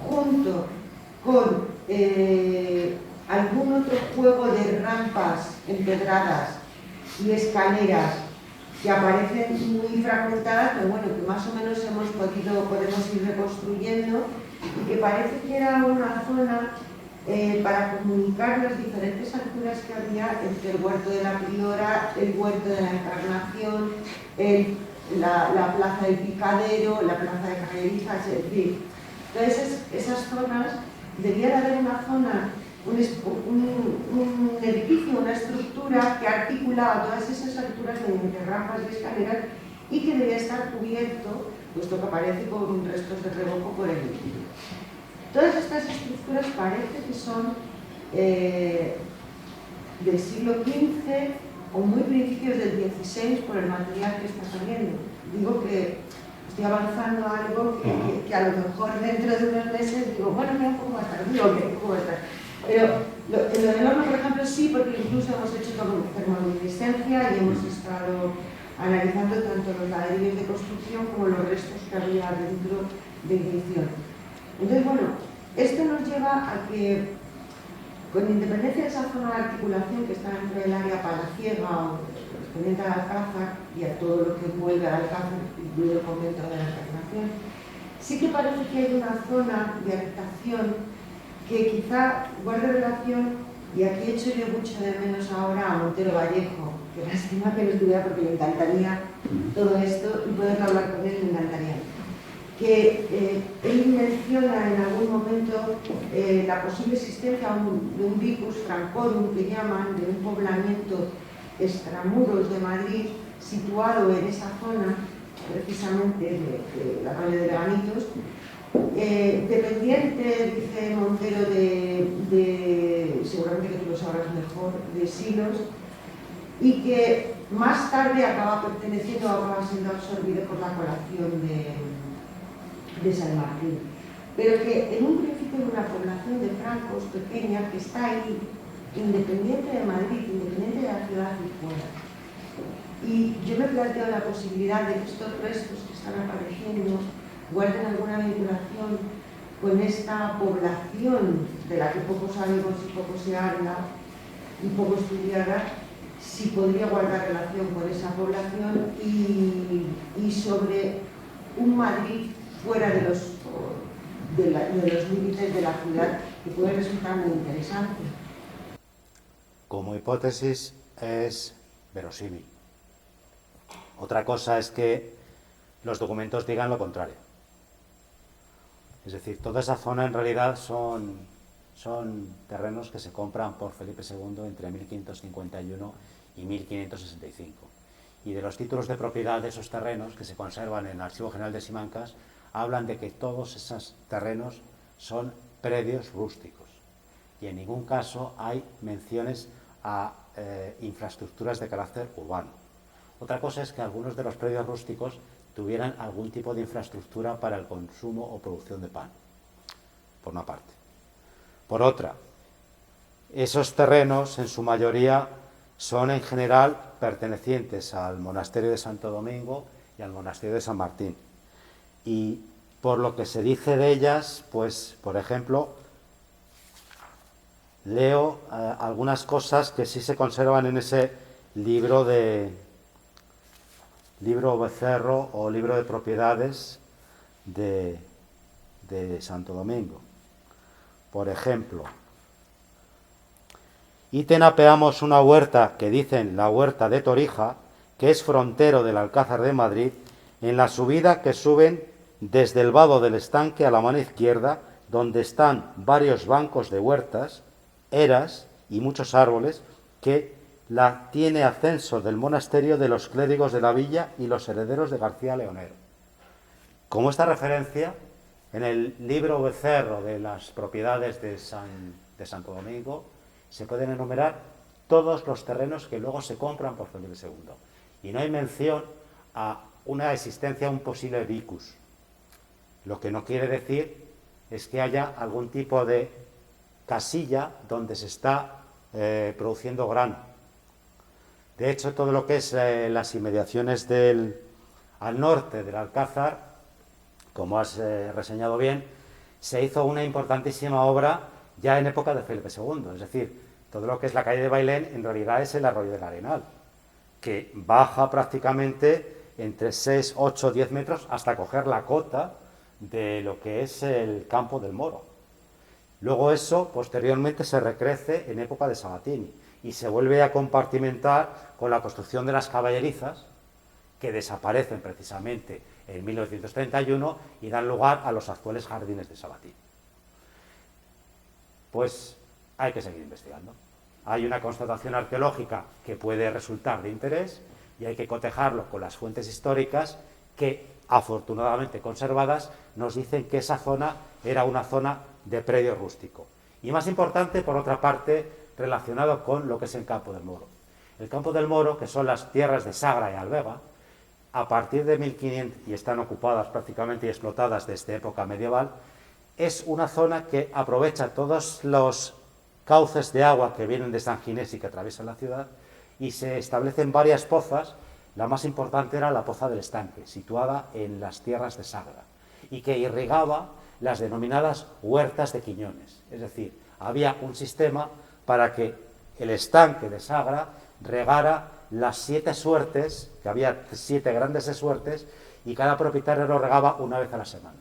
junto con algún otro juego de rampas empedradas y escaleras que aparecen muy fragmentadas, pero bueno, que más o menos podemos ir reconstruyendo, y que parece que era una zona para comunicar las diferentes alturas que había entre el huerto de la Priora, el huerto de la Encarnación, la plaza del Picadero, la plaza de Cajerizas, es decir, entonces esas zonas, debía de haber una zona, un edificio, una estructura que articulaba todas esas alturas mediante rampas y escaleras y que debía estar cubierto, puesto que aparece con restos de revoco por el interior. Todas estas estructuras parece que son del siglo XV o muy principios del XVI por el material que está saliendo. Digo que estoy avanzando a algo que a lo mejor dentro de unos meses digo, bueno, mira un poco más tardío, que un poco más tarde. Pero lo del horno, por ejemplo, sí, porque incluso hemos hecho termoluminiscencia y hemos estado analizando tanto los ladrillos de construcción como los restos que había dentro de ignición. Entonces, bueno, esto nos lleva a que, con independencia de esa zona de articulación que está dentro del área palaciega o correspondiente al Alcázar y a todo lo que envuelve al Alcázar, incluido el convento de la Encarnación, sí que parece que hay una zona de habitación que quizá guarde relación, y aquí echo yo mucho de menos ahora a Montero Vallejo, que lástima que no estuviera porque le encantaría todo esto y poder hablar con él, le encantaría. Que él menciona en algún momento la posible existencia de un vicus francorum, que llaman, de un poblamiento extramuros de Madrid, situado en esa zona, precisamente de la calle de Leganitos, dependiente, dice Montero, seguramente que tú lo sabrás mejor, de Silos, y que más tarde acaba perteneciendo, acaba siendo absorbido por la colación de San Martín. Pero que en un principio era una población de francos pequeña que está ahí, independiente de Madrid, independiente de la ciudad y fuera. Y yo me planteo la posibilidad de que estos restos que están apareciendo guarden alguna vinculación con esta población de la que poco sabemos y poco se habla y poco estudiada, si podría guardar relación con esa población y sobre un Madrid fuera de los límites de la ciudad, que puede resultar muy interesante. Como hipótesis es verosímil. Otra cosa es que los documentos digan lo contrario. Es decir, toda esa zona en realidad son terrenos que se compran por Felipe II entre 1551 y 1565. Y de los títulos de propiedad de esos terrenos que se conservan en el Archivo General de Simancas, hablan de que todos esos terrenos son predios rústicos. Y en ningún caso hay menciones a infraestructuras de carácter urbano. Otra cosa es que algunos de los predios rústicos tuvieran algún tipo de infraestructura para el consumo o producción de pan, por una parte. Por otra, esos terrenos en su mayoría son en general pertenecientes al monasterio de Santo Domingo y al monasterio de San Martín. Y por lo que se dice de ellas, pues, por ejemplo, leo algunas cosas que sí se conservan en ese libro Becerro o libro de propiedades de Santo Domingo. Por ejemplo, ítem apeamos una huerta que dicen la huerta de Torija, que es frontero del Alcázar de Madrid, en la subida que suben desde el vado del estanque a la mano izquierda, donde están varios bancos de huertas, eras y muchos árboles, que la tiene ascenso del monasterio de los clérigos de la villa y los herederos de García Leonero. Como esta referencia, en el libro Becerro de las propiedades de Santo Domingo, se pueden enumerar todos los terrenos que luego se compran por Felipe II. Y no hay mención a una existencia, un posible vicus. Lo que no quiere decir es que haya algún tipo de casilla donde se está produciendo grano. De hecho, todo lo que es las inmediaciones al norte del Alcázar, como has reseñado bien, se hizo una importantísima obra ya en época de Felipe II, es decir, todo lo que es la calle de Bailén en realidad es el arroyo del Arenal, que baja prácticamente entre 6, 8, 10 metros hasta coger la cota de lo que es el Campo del Moro. Luego eso posteriormente se recrece en época de Sabatini y se vuelve a compartimentar con la construcción de las caballerizas, que desaparecen precisamente en 1931 y dan lugar a los actuales jardines de Sabatini. Pues hay que seguir investigando. Hay una constatación arqueológica que puede resultar de interés y hay que cotejarlo con las fuentes históricas que, afortunadamente conservadas, nos dicen que esa zona era una zona de predio rústico. Y más importante, por otra parte, relacionado con lo que es el Campo del Moro. El Campo del Moro, que son las tierras de Sagra y Alvega, a partir de 1500, y están ocupadas prácticamente y explotadas desde época medieval, es una zona que aprovecha todos los cauces de agua que vienen de San Ginés y que atraviesan la ciudad, y se establecen varias pozas. La más importante era la Poza del Estanque, situada en las tierras de Sagra, y que irrigaba las denominadas huertas de Quiñones. Es decir, había un sistema para que el estanque de Sagra regara las 7 suertes, que había 7 grandes suertes, y cada propietario lo regaba una vez a la semana.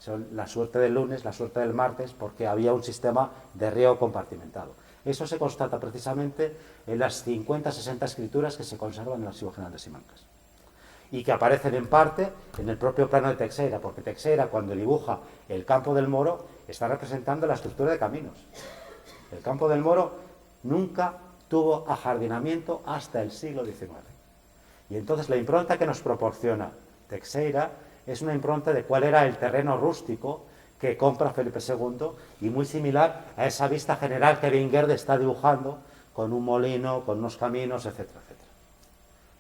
Son la suerte del lunes, la suerte del martes, porque había un sistema de riego compartimentado. Eso se constata precisamente en las 50-60 escrituras que se conservan en el Archivo General de Simancas y que aparecen en parte en el propio plano de Teixeira, porque Teixeira, cuando dibuja el Campo del Moro, está representando la estructura de caminos. El Campo del Moro nunca tuvo ajardinamiento hasta el siglo XIX. Y entonces la impronta que nos proporciona Teixeira es una impronta de cuál era el terreno rústico que compra Felipe II, y muy similar a esa vista general que Weingerde está dibujando, con un molino, con unos caminos, etcétera, etcétera.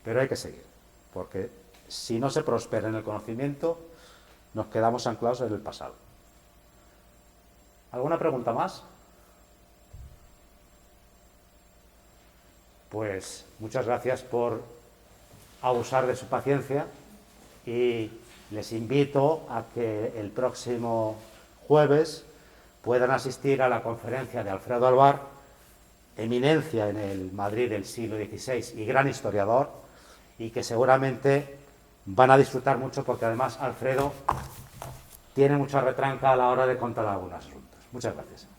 Pero hay que seguir, porque si no se prospera en el conocimiento, nos quedamos anclados en el pasado. ¿Alguna pregunta más? Pues muchas gracias por abusar de su paciencia y les invito a que el próximo jueves puedan asistir a la conferencia de Alfredo Alvar, eminencia en el Madrid del siglo XVI y gran historiador, y que seguramente van a disfrutar mucho porque además Alfredo tiene mucha retranca a la hora de contar algunos asuntos. Muchas gracias.